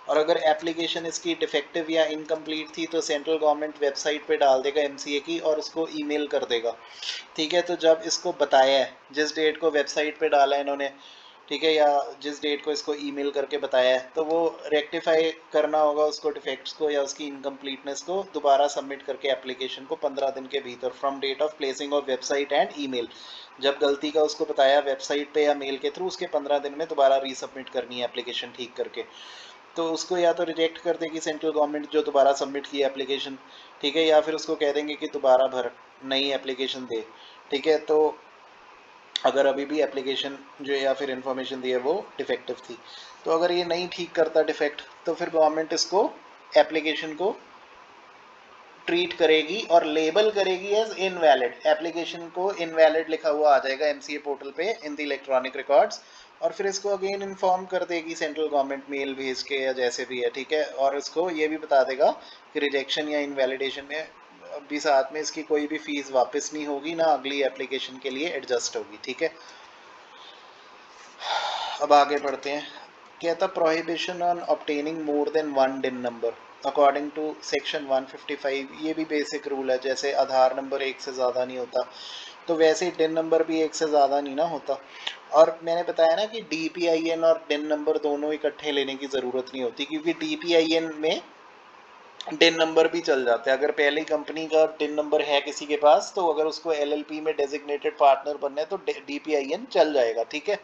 और अगर एप्लीकेशन इसकी डिफेक्टिव या इनकम्प्लीट थी तो सेंट्रल गवर्नमेंट वेबसाइट पे डाल देगा एमसीए की और उसको ईमेल कर देगा। ठीक है, तो जब इसको बताया है, जिस डेट को वेबसाइट पे डाला है इन्होंने, ठीक है, या जिस डेट को इसको ईमेल करके बताया है, तो वो रेक्टिफाई करना होगा उसको डिफेक्ट्स को या उसकी इनकम्प्लीटनेस को, दोबारा सबमिट करके एप्लीकेशन को 15 दिन के भीतर from date of placing of website and email. जब गलती का उसको बताया वेबसाइट पे या मेल के थ्रू, उसके 15 दिन में दोबारा रीसबमिट करनी है एप्लीकेशन ठीक करके। तो उसको या तो रिजेक्ट कर देगी सेंट्रल गवर्नमेंट जो दोबारा सबमिट की एप्लीकेशन, ठीक है, या फिर उसको कह देंगे कि दोबारा भर, नई एप्लीकेशन दे। ठीक है, तो अगर अभी भी एप्लीकेशन जो या फिर इंफॉर्मेशन दी है वो डिफेक्टिव थी, तो अगर ये नहीं ठीक करता डिफेक्ट, तो फिर गवर्नमेंट इसको एप्लीकेशन को ट्रीट करेगी और लेबल करेगी एज इनवैलिड। एप्लीकेशन को इनवैलिड लिखा हुआ आ जाएगा एमसीए पोर्टल पे इन द इलेक्ट्रॉनिक रिकॉर्ड्स, और फिर इसको अगेन इन्फॉर्म कर देगी सेंट्रल गवर्नमेंट मेल भेज के या जैसे भी है। ठीक है, और इसको ये भी बता देगा कि रिजेक्शन या इनवैलिडेशन में भी साथ में इसकी कोई भी फीस वापस नहीं होगी, ना अगली एप्लीकेशन के लिए एडजस्ट होगी। ठीक है, अब आगे बढ़ते हैं। कहता prohibition on obtaining more than one डिन नंबर अकॉर्डिंग टू सेक्शन 155। ये भी बेसिक रूल है, जैसे आधार नंबर एक से ज़्यादा नहीं होता, तो वैसे ही डिन नंबर भी एक से ज़्यादा नहीं ना होता। और मैंने बताया ना कि DPIN और डिन नंबर दोनों इकट्ठे लेने की ज़रूरत नहीं होती, क्योंकि DPIN में डिन नंबर भी चल जाता है। अगर पहले कंपनी का डिन नंबर है किसी के पास, तो अगर उसको LLP में डेजिग्नेटेड पार्टनर बनना है तो DPIN चल जाएगा। ठीक है,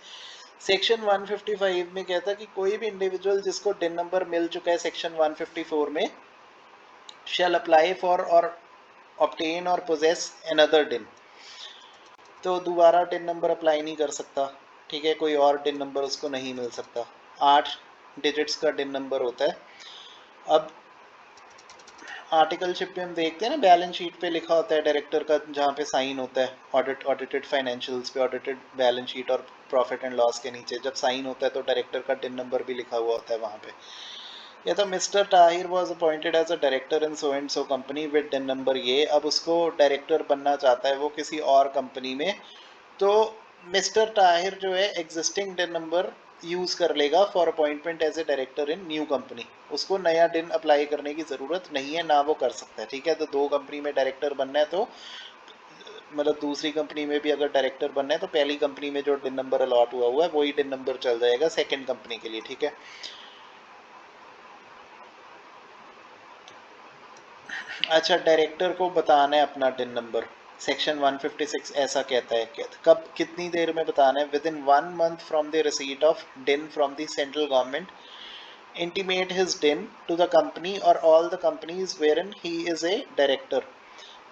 सेक्शन 155 में कहता है कि कोई भी इंडिविजुअल जिसको डिन नंबर मिल चुका है सेक्शन 154 में, शैल अप्लाई फॉर और ऑब्टेन और पोजेस अनदर डिन, तो दोबारा डिन नंबर अप्लाई नहीं कर सकता। ठीक है, कोई और डिन नंबर उसको नहीं मिल सकता। 8 डिजिट्स का डिन नंबर होता है। अब आर्टिकलशिप पे हम देखते हैं ना, बैलेंस शीट पे लिखा होता है डायरेक्टर का, जहाँ पे साइन होता है ऑडिटेड फाइनेंशियल्स पे, ऑडिटेड बैलेंस शीट और प्रॉफिट एंड लॉस के नीचे जब साइन होता है तो डायरेक्टर का डिन नंबर भी लिखा हुआ होता है वहाँ पे। ये तो mister Tahir was appointed as a director in so and so company with DIN number ये। अब उसको डायरेक्टर बनना चाहता है वो किसी और कंपनी में, तो मिस्टर ताहिर जो है एग्जिस्टिंग डिन नंबर यूज कर लेगा for appointment as a director in new company. उसको नया डिन अप्लाई करने की ज़रूरत नहीं है, ना वो कर सकता है। ठीक है, तो दो कंपनी में डायरेक्टर बनना है तो मतलब दूसरी कंपनी में भी अगर डायरेक्टर बनना है तो पहली कंपनी में जो डिन नंबर अलॉट हुआ है वही डिन नंबर चल जाएगा सेकेंड कंपनी के लिए। ठीक है, अच्छा, डायरेक्टर को बताना है अपना डिन नंबर। सेक्शन 156 ऐसा कहता है कि कब कितनी देर में बताना है, within 1 month from the receipt of DIN from the central government intimate his DIN to the company और all the companies wherein he is a director.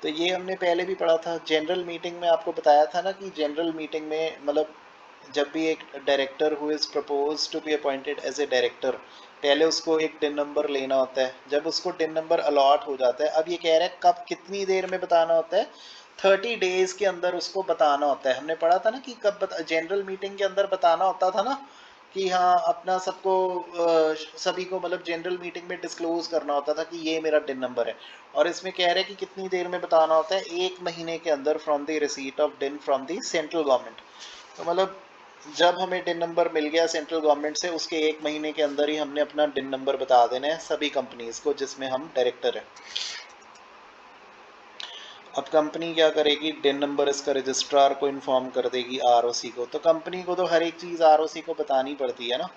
तो ये हमने पहले भी पढ़ा था जनरल मीटिंग में, आपको बताया था ना कि जनरल मीटिंग में मतलब जब भी एक director who is propose to be appointed as a director, पहले उसको एक डिन नंबर लेना होता है। जब उसको डिन नंबर अलॉट हो जाता है, अब ये कह रहा है कब कितनी देर में बताना होता है, 30 डेज के अंदर उसको बताना होता है। हमने पढ़ा था ना कि कब जनरल मीटिंग के अंदर बताना होता था ना, कि हाँ अपना सबको सभी को मतलब जनरल मीटिंग में डिस्क्लोज करना होता था कि ये मेरा डिन नंबर है। और इसमें कह रहे हैं कि कितनी देर में बताना होता है, 1 महीने के अंदर from the receipt of DIN from the central government. तो मतलब जब हमें डिन नंबर मिल गया सेंट्रल गवर्नमेंट से, उसके 1 महीने के अंदर ही हमने अपना डिन नंबर बता देना है सभी कंपनीज को जिसमें हम डायरेक्टर है। अब कंपनी क्या करेगी, डिन नंबर इसका रजिस्ट्रार को इन्फॉर्म कर देगी ROC को। तो कंपनी को तो हर एक चीज़ ROC को बतानी पड़ती है ना।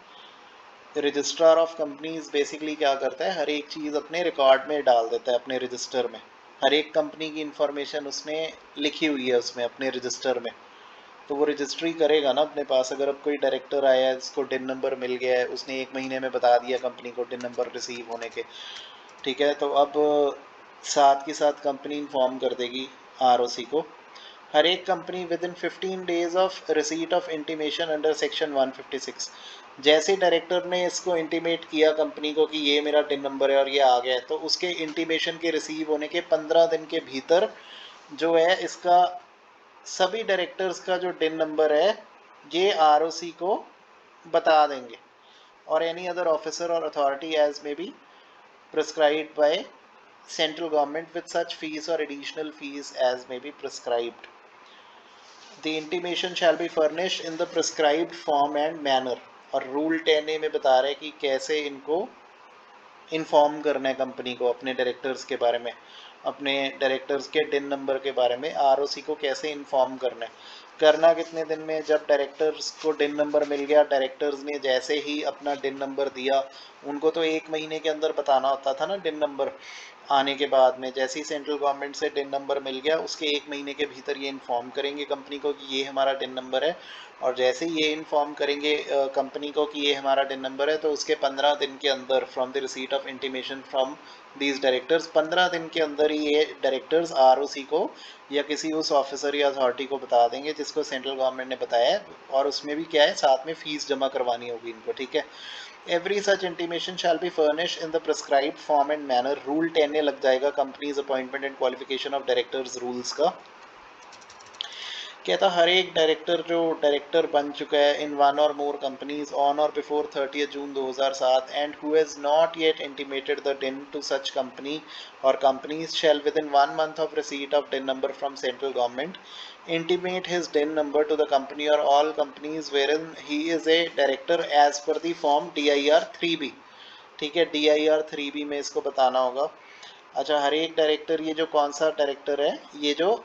रजिस्ट्रार ऑफ कंपनीज बेसिकली क्या करता है, हर एक चीज़ अपने रिकॉर्ड में डाल देता है अपने रजिस्टर में। हर एक कंपनी की इंफॉर्मेशन उसने लिखी हुई है उसमें अपने रजिस्टर में, तो वो रजिस्ट्री करेगा ना अपने पास। अगर अब कोई डायरेक्टर आया है जिसको डिन नंबर मिल गया है, उसने 1 महीने में बता दिया कंपनी को डिन नंबर रिसीव होने के, ठीक है, तो अब साथ के साथ कंपनी इन्फॉर्म कर देगी ROC को। हर एक company with in 15 days of receipt of intimation under section 156, जैसे डायरेक्टर ने इसको इंटीमेट किया कंपनी को कि ये मेरा डिन नंबर है और ये आ गया है, तो उसके इंटीमेशन के रिसीव होने के 15 दिन के भीतर जो है इसका सभी डायरेक्टर्स का जो डिन नंबर है ये ROC को बता देंगे, और any other officer or authority as may be prescribed by central government with such fees or additional fees as may be prescribed. The intimation shall be furnished in the prescribed form and manner. और रूल 10A में बता रहे हैं कि कैसे इनको इन्फॉर्म करना है कंपनी को अपने डायरेक्टर्स के बारे में, अपने डायरेक्टर्स के डिन नंबर के बारे में आरओसी को कैसे इन्फॉर्म करना है। करना कितने दिन में, जब डायरेक्टर्स को डिन नंबर मिल गया, डायरेक्टर्स ने जैसे ही अपना डिन नंबर दिया, उनको तो 1 महीने के अंदर बताना होता था ना डिन नंबर आने के बाद में, जैसे ही सेंट्रल गवर्नमेंट से डिन नंबर मिल गया उसके 1 महीने के भीतर ये इन्फॉर्म करेंगे कंपनी को कि ये हमारा डिन नंबर है। और जैसे ही ये इन्फॉर्म करेंगे कंपनी को कि ये हमारा डिन नंबर है, तो उसके 15 दिन के अंदर from the receipt of intimation from these directors, 15 दिन के अंदर ही ये डायरेक्टर्स आरओसी को या किसी उस ऑफिसर या अथॉरिटी को बता देंगे जिसको सेंट्रल गवर्नमेंट ने बताया है। और उसमें भी क्या है, साथ में फीस जमा करवानी होगी इनको, ठीक है। Every such intimation shall be furnished in the prescribed form and manner। Rule 10A लग जाएगा companies appointment and qualification of directors rules का। कहता हर एक डायरेक्टर जो डायरेक्टर बन चुका है in one or more companies on or before 30 June 2007 and who has not yet intimated the DIN to such company or companies shall within 1 month of receipt of DIN number from central government intimate his DIN number to the company or all companies wherein he is a director as per the form DIR 3B। ठीक है, DIR 3B में इसको बताना होगा। अच्छा, हर एक डायरेक्टर, ये जो कौन सा डायरेक्टर है, ये जो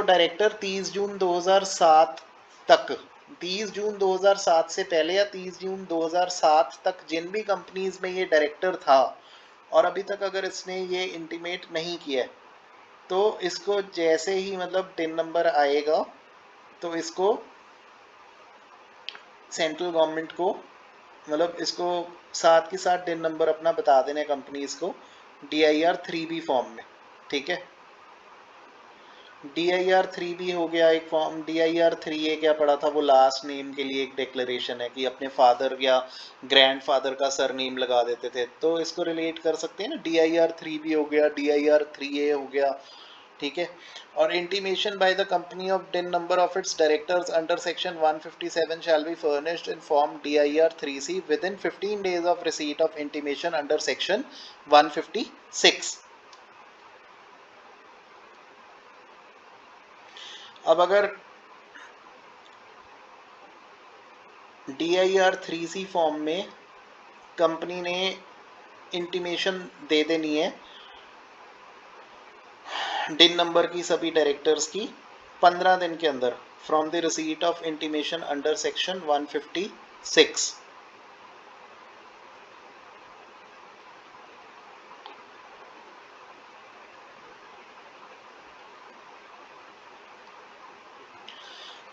डायरेक्टर 30 जून 2007 तक, 30 जून 2007 से पहले या 30 जून 2007 तक जिन भी कंपनीज में ये डायरेक्टर था और अभी तक अगर इसने ये इंटीमेट नहीं किया है, तो इसको जैसे ही मतलब डिन नंबर आएगा तो इसको सेंट्रल गवर्नमेंट को, मतलब इसको साथ के साथ डिन नंबर अपना बता देना कंपनीज को DIR 3B फॉर्म में, ठीक है। DIR 3B हो गया एक फॉर्म। DIR 3A क्या पड़ा था, वो लास्ट नेम के लिए एक डिक्लेरेशन है कि अपने फादर या ग्रैंड फादर का सरनेम लगा देते थे, तो इसको रिलेट कर सकते हैं ना। DIR 3B हो गया, DIR 3A हो गया, ठीक है। और intimation by the company of DIN number of its directors under section 157 shall be furnished in form DIR 3C within 15 days of receipt of intimation under section 156। अब अगर DIR 3C फॉर्म में कंपनी ने इंटीमेशन दे देनी है डिन नंबर की सभी डायरेक्टर्स की 15 दिन के अंदर from the receipt of intimation under section 156।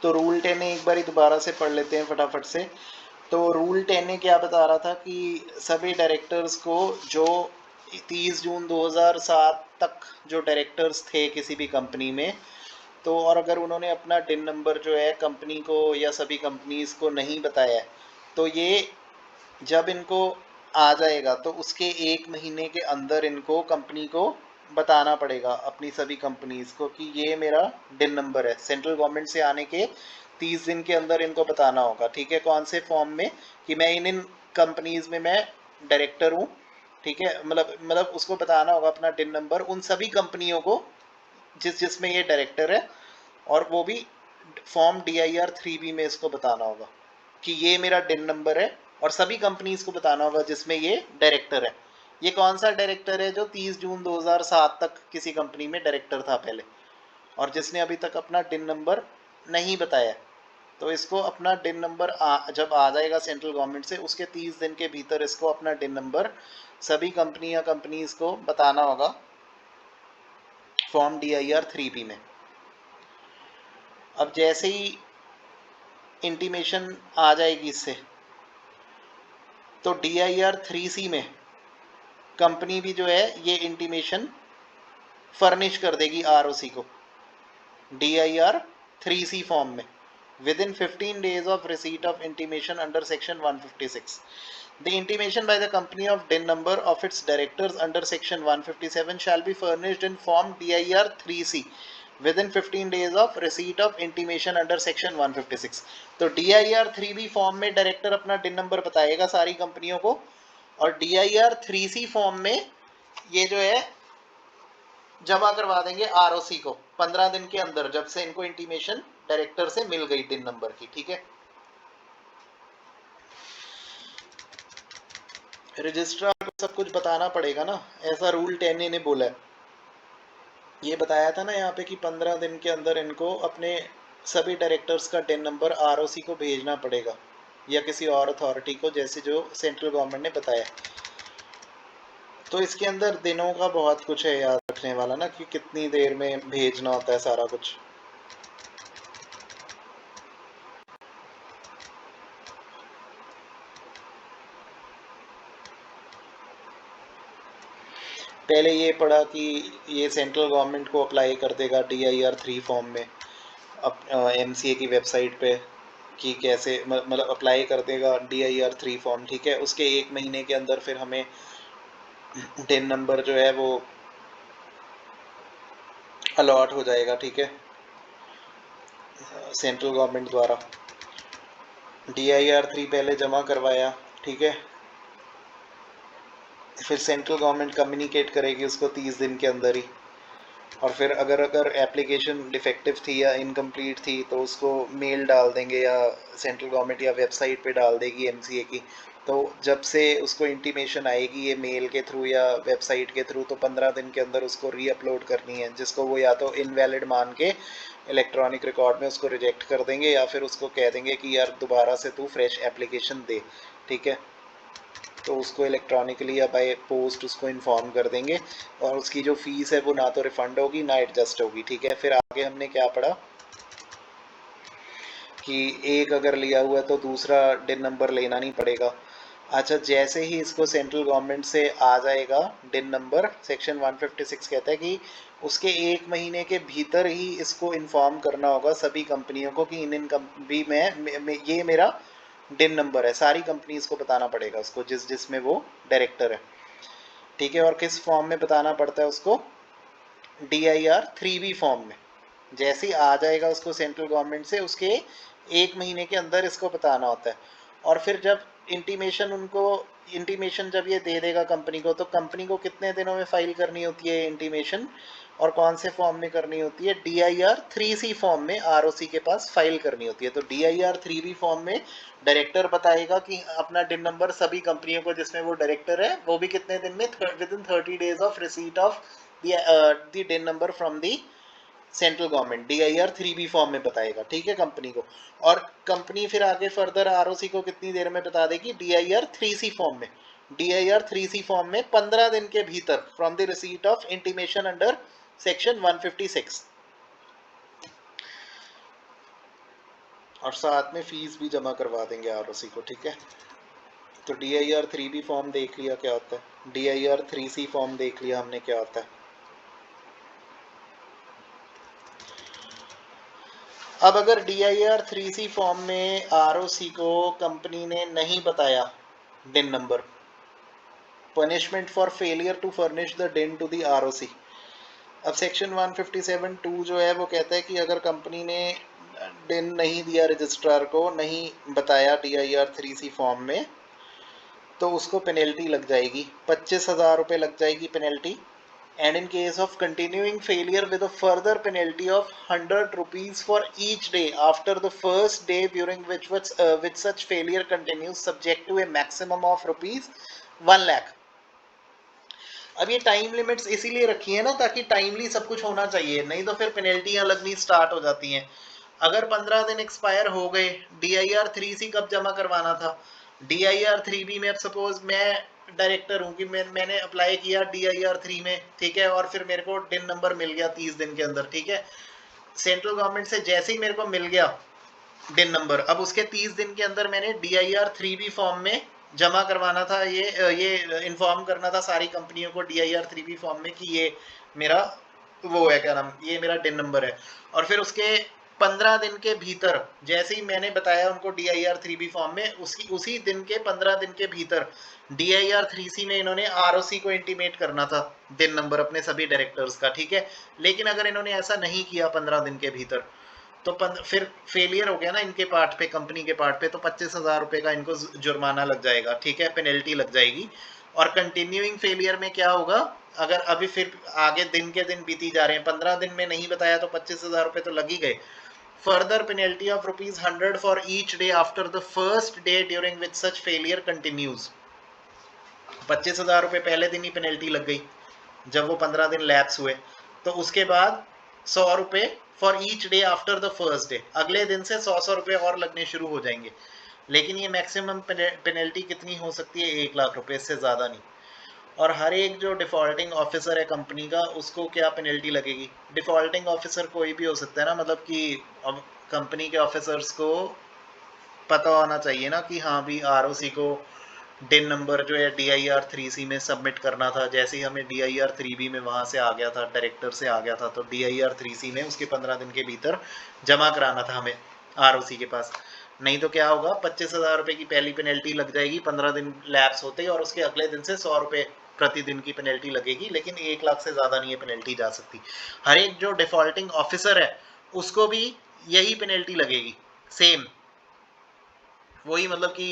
तो रूल 10 एक बार दोबारा से पढ़ लेते हैं फटाफट से। तो रूल 10 क्या बता रहा था कि सभी डायरेक्टर्स को जो 30 जून 2007 तक जो डायरेक्टर्स थे किसी भी कंपनी में, तो और अगर उन्होंने अपना डिन नंबर जो है कंपनी को या सभी कंपनीज को नहीं बताया, तो ये जब इनको आ जाएगा तो उसके 1 महीने के अंदर इनको कंपनी को बताना पड़ेगा अपनी सभी कंपनीज को कि ये मेरा डिन नंबर है। सेंट्रल गवर्नमेंट से आने के 30 दिन के अंदर इनको बताना होगा, ठीक है। कौन से फॉर्म में, कि मैं इन कंपनीज में मैं डायरेक्टर हूँ, ठीक है। मतलब उसको बताना होगा अपना डिन नंबर उन सभी कंपनियों को जिसमें ये डायरेक्टर है, और वो भी फॉर्म DIR 3B में इसको बताना होगा कि ये मेरा डिन नंबर है, और सभी कंपनीज को बताना होगा जिसमें ये डायरेक्टर है। ये कौन सा डायरेक्टर है जो 30 जून 2007 तक किसी कंपनी में डायरेक्टर था पहले, और जिसने अभी तक अपना डिन नंबर नहीं बताया, तो इसको अपना डिन नंबर जब आ जाएगा सेंट्रल गवर्नमेंट से, उसके 30 दिन के भीतर इसको अपना डिन नंबर सभी कंपनी या कंपनीज को बताना होगा फॉर्म DIR 3B में। अब जैसे ही इंटीमेशन आ जाएगी इससे, तो DIR 3C में कंपनी भी जो है ये इंटीमेशन फर्निश कर देगी ROC को DIR 3C फॉर्म में within 15 days of receipt of intimation under section 156। The intimation by the company of DIN number of its directors under section 157 shall be furnished in form DIR 3C within 15 days of receipt of intimation under section 156। तो DIR 3B फॉर्म में डायरेक्टर अपना डिन नंबर बताएगा सारी कंपनियों को, और DIR 3C फॉर्म में ये जो है जमा करवा देंगे आरओसी को 15 दिन के अंदर, जब से इनको इंटीमेशन डायरेक्टर से मिल गई डिन नंबर की। ठीक है, रजिस्ट्रार को सब कुछ बताना पड़ेगा ना, ऐसा रूल 10A ने बोला है। ये बताया था ना यहाँ पे कि 15 दिन के अंदर इनको अपने सभी डायरेक्टर्स का डिन नंबर आरओसी को भेजना पड़ेगा या किसी और अथॉरिटी को, जैसे जो सेंट्रल गवर्नमेंट ने बताया। तो इसके अंदर दिनों का बहुत कुछ है याद रखने वाला ना, कि कितनी देर में भेजना होता है सारा कुछ। पहले ये पढ़ा कि ये सेंट्रल गवर्नमेंट को अप्लाई कर देगा DIR 3 फॉर्म में MCA की वेबसाइट पे, कि कैसे मतलब अप्लाई कर देगा DIR 3 फॉर्म। ठीक है, उसके 1 महीने के अंदर फिर हमें डिन नंबर जो है वो अलॉट हो जाएगा। ठीक है, सेंट्रल गवर्नमेंट द्वारा DIR 3 पहले जमा करवाया। ठीक है, फिर सेंट्रल गवर्नमेंट कम्युनिकेट करेगी उसको 30 दिन के अंदर ही, और फिर अगर एप्लीकेशन डिफेक्टिव थी या इनकम्प्लीट थी तो उसको मेल डाल देंगे, या सेंट्रल गवर्नमेंट या वेबसाइट पे डाल देगी MCA की। तो जब से उसको इंटीमेशन आएगी ये मेल के थ्रू या वेबसाइट के थ्रू, तो 15 दिन के अंदर उसको रीअपलोड करनी है, जिसको वो या तो इनवैलिड मान के इलेक्ट्रॉनिक रिकॉर्ड में उसको रिजेक्ट कर देंगे, या फिर उसको कह देंगे कि यार दोबारा से तू फ्रेश एप्लीकेशन दे। ठीक है, तो उसको इलेक्ट्रॉनिकली या बाय पोस्ट उसको इन्फॉर्म कर देंगे, और उसकी जो फीस है वो ना तो रिफंड होगी ना एडजस्ट होगी। ठीक है, फिर आगे हमने क्या पढ़ा कि एक अगर लिया हुआ है तो दूसरा डिन नंबर लेना नहीं पड़ेगा। अच्छा, जैसे ही इसको सेंट्रल गवर्नमेंट से आ जाएगा डिन नंबर, सेक्शन 156 कहता है कि उसके 1 महीने के भीतर ही इसको इन्फॉर्म करना होगा सभी कंपनियों को कि इन भी मैं ये मेरा डिन नंबर है। सारी कंपनीज को बताना पड़ेगा उसको, जिसमें वो डायरेक्टर है। ठीक है, और किस फॉर्म में बताना पड़ता है उसको? DIR 3B फॉर्म में। जैसे ही आ जाएगा उसको सेंट्रल गवर्नमेंट से, उसके 1 महीने के अंदर इसको बताना होता है। और फिर जब इंटीमेशन जब ये दे देगा कंपनी को, तो कंपनी को कितने दिनों में फाइल करनी होती है इंटीमेशन, और कौन से फॉर्म में करनी होती है? DIR 3C फॉर्म में ROC के पास फाइल करनी होती है। तो DIR 3B फॉर्म में डायरेक्टर बताएगा कि अपना डिन नंबर सभी कंपनियों को जिसमें वो डायरेक्टर है, वो भी कितने दिन में, within 30 days of receipt of the DIN number from the central government, DIR 3B form में बताएगा। ठीक है, कंपनी को। और कंपनी फिर आगे फर्दर ROC को कितनी देर में बता देगी? DIR 3C फॉर्म में। DIR 3C फॉर्म में 15 दिन के भीतर from the receipt of intimation under section 156। और साथ में फीस भी जमा करवा देंगे ROC को। ठीक है, तो DIR 3B फॉर्म देख लिया क्या होता है, DIR 3C फॉर्म देख लिया हमने क्या होता है। अब अगर DIR 3C फॉर्म में ROC को कंपनी ने नहीं बताया DIN number, punishment for failure to furnish the DIN to the ROC। अब सेक्शन 157(2) जो है वो कहता है कि अगर कंपनी ने डिन नहीं दिया रजिस्ट्रार को, नहीं बताया DIR 3C फॉर्म में, तो उसको पेनल्टी लग जाएगी, 25,000 रुपये लग जाएगी penalty. And in case of continuing failure, with a further penalty of 100 rupees for each day after the first day during which such failure continues, subject to a maximum of rupees 1 lakh। अब ये टाइम लिमिट्स इसीलिए रखी है ना, ताकि टाइमली सब कुछ होना चाहिए, नहीं तो फिर पेनल्टियां लगनी स्टार्ट हो जाती हैं। अगर 15 दिन एक्सपायर हो गए, DIR 3C कब जमा करवाना था? DIR 3B में। अब सपोज मैं डायरेक्टर हूँ कि मैंने अप्लाई किया DIR 3 में, ठीक है, और फिर मेरे को डिन नंबर मिल गया 30 दिन के अंदर। ठीक है, सेंट्रल गवर्नमेंट से जैसे ही मेरे को मिल गया डिन नंबर, अब उसके 30 दिन के अंदर मैंने DIR 3B फॉर्म में जमा करवाना था, ये इन्फॉर्म करना था सारी कंपनियों को DIR 3B फॉर्म में कि ये मेरा वो है, क्या नाम, ये मेरा डिन नंबर है। और फिर उसके 15 दिन के भीतर, जैसे ही मैंने बताया उनको DIR 3B फॉर्म में, उसी दिन के 15 दिन के भीतर DIR 3C में इन्होंने ROC को इंटीमेट करना था डिन नंबर अपने सभी डायरेक्टर्स का। ठीक है, लेकिन अगर इन्होंने ऐसा नहीं किया 15 दिन के भीतर, तो फिर फेलियर हो गया ना इनके पार्ट पे, कंपनी के पार्ट पे, तो 25,000 रुपये का इनको जुर्माना लग जाएगा। ठीक है, पेनल्टी लग जाएगी। और कंटिन्यूइंग फेलियर में क्या होगा? अगर अभी फिर आगे दिन के दिन बीती जा रहे हैं, 15 दिन में नहीं बताया तो 25,000 रुपए तो लग ही गए. Further penalty of ₹100 for each day after the first day during which such failure continues. 25,000 रुपए पहले दिन ही पेनल्टी लग गई जब वो 15 दिन लैप्स हुए. तो उसके बाद 100 रुपए for each day after the first day, अगले दिन से 100 रुपए और लगने शुरू हो जाएंगे. लेकिन ये मैक्सिमम पेनल्टी कितनी हो सकती है? 1 लाख रुपए, इससे ज़्यादा नहीं. और हर एक जो डिफॉल्टिंग ऑफिसर है कंपनी का, उसको क्या पेनल्टी लगेगी? डिफॉल्टिंग ऑफिसर कोई भी हो सकता है ना, मतलब कि अब कंपनी के ऑफिसर्स को पता होना चाहिए ना कि हाँ भी आरओसी को डिन नंबर जो है DIR 3C में सबमिट करना था. जैसे ही हमें DIR 3B में वहाँ से आ गया था, डायरेक्टर से आ गया था, तो DIR 3C में उसके 15 दिन के भीतर जमा कराना था हमें आरओसी के पास. नहीं तो क्या होगा, 25,000 रुपए की पहली पेनल्टी लग जाएगी 15 दिन लैप्स होते ही, और उसके अगले दिन से 100 रुपए प्रतिदिन की पेनल्टी लगेगी. लेकिन 1 लाख से ज़्यादा नहीं ये पेनल्टी जा सकती. हर एक जो डिफॉल्टिंग ऑफिसर है उसको भी यही पेनल्टी लगेगी, सेम वही, मतलब कि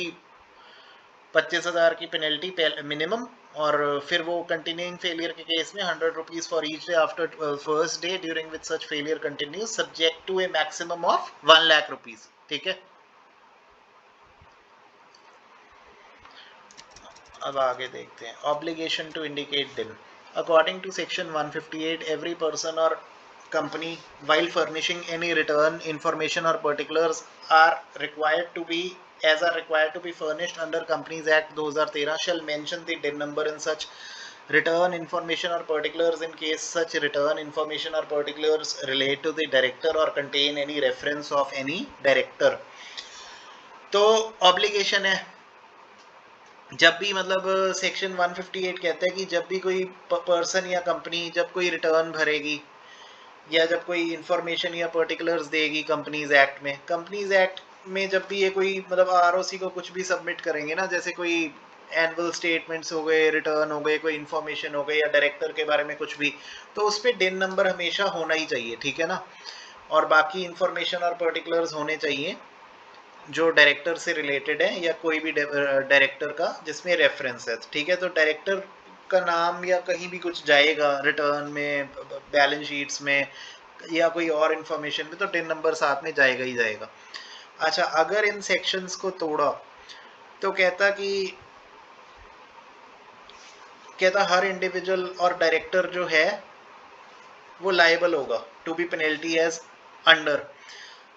25,000 की पेनल्टी मिनिमम. और फिर वो कंटिन्यूइंग फेलियर के केस में 100 rupees for each day after first day during which such failure continues subject to a maximum of 1 lakh rupees. ठीक है, अब आगे देखते हैं. Obligation to indicate DIN. According to section 158, every person और company while furnishing any return information or particulars are required to be furnished under Companies Act 2013 shall mention the DIN number in such return information or particulars in case such return information or particulars relate to the director or contain any reference of any director. तो ऑब्लिगेशन है जब भी, मतलब सेक्शन 158 कहता है कि जब भी कोई पर्सन या कंपनी जब कोई रिटर्न भरेगी या जब कोई इंफॉर्मेशन या पर्टिकुलर्स देगी कंपनीज एक्ट में जब भी ये कोई, मतलब आरओसी को कुछ भी सबमिट करेंगे ना, जैसे कोई एनुअल स्टेटमेंट्स हो गए, रिटर्न हो गए, कोई इंफॉर्मेशन हो गई या डायरेक्टर के बारे में कुछ भी, तो उस पर डिन नंबर हमेशा होना ही चाहिए. ठीक है ना. और बाकी इंफॉर्मेशन और पर्टिकुलर्स होने चाहिए जो डायरेक्टर से रिलेटेड है या कोई भी डायरेक्टर का जिसमें रेफरेंस है. ठीक है, तो डायरेक्टर का नाम या कहीं भी कुछ जाएगा रिटर्न में, बैलेंस शीट्स में या कोई और इंफॉर्मेशन में, तो डिन नंबर साथ में जाएगा ही जाएगा. अच्छा, अगर इन सेक्शंस को तोड़ा तो कहता हर इंडिविजुअल और डायरेक्टर जो है वो लायबल होगा to be penalty as under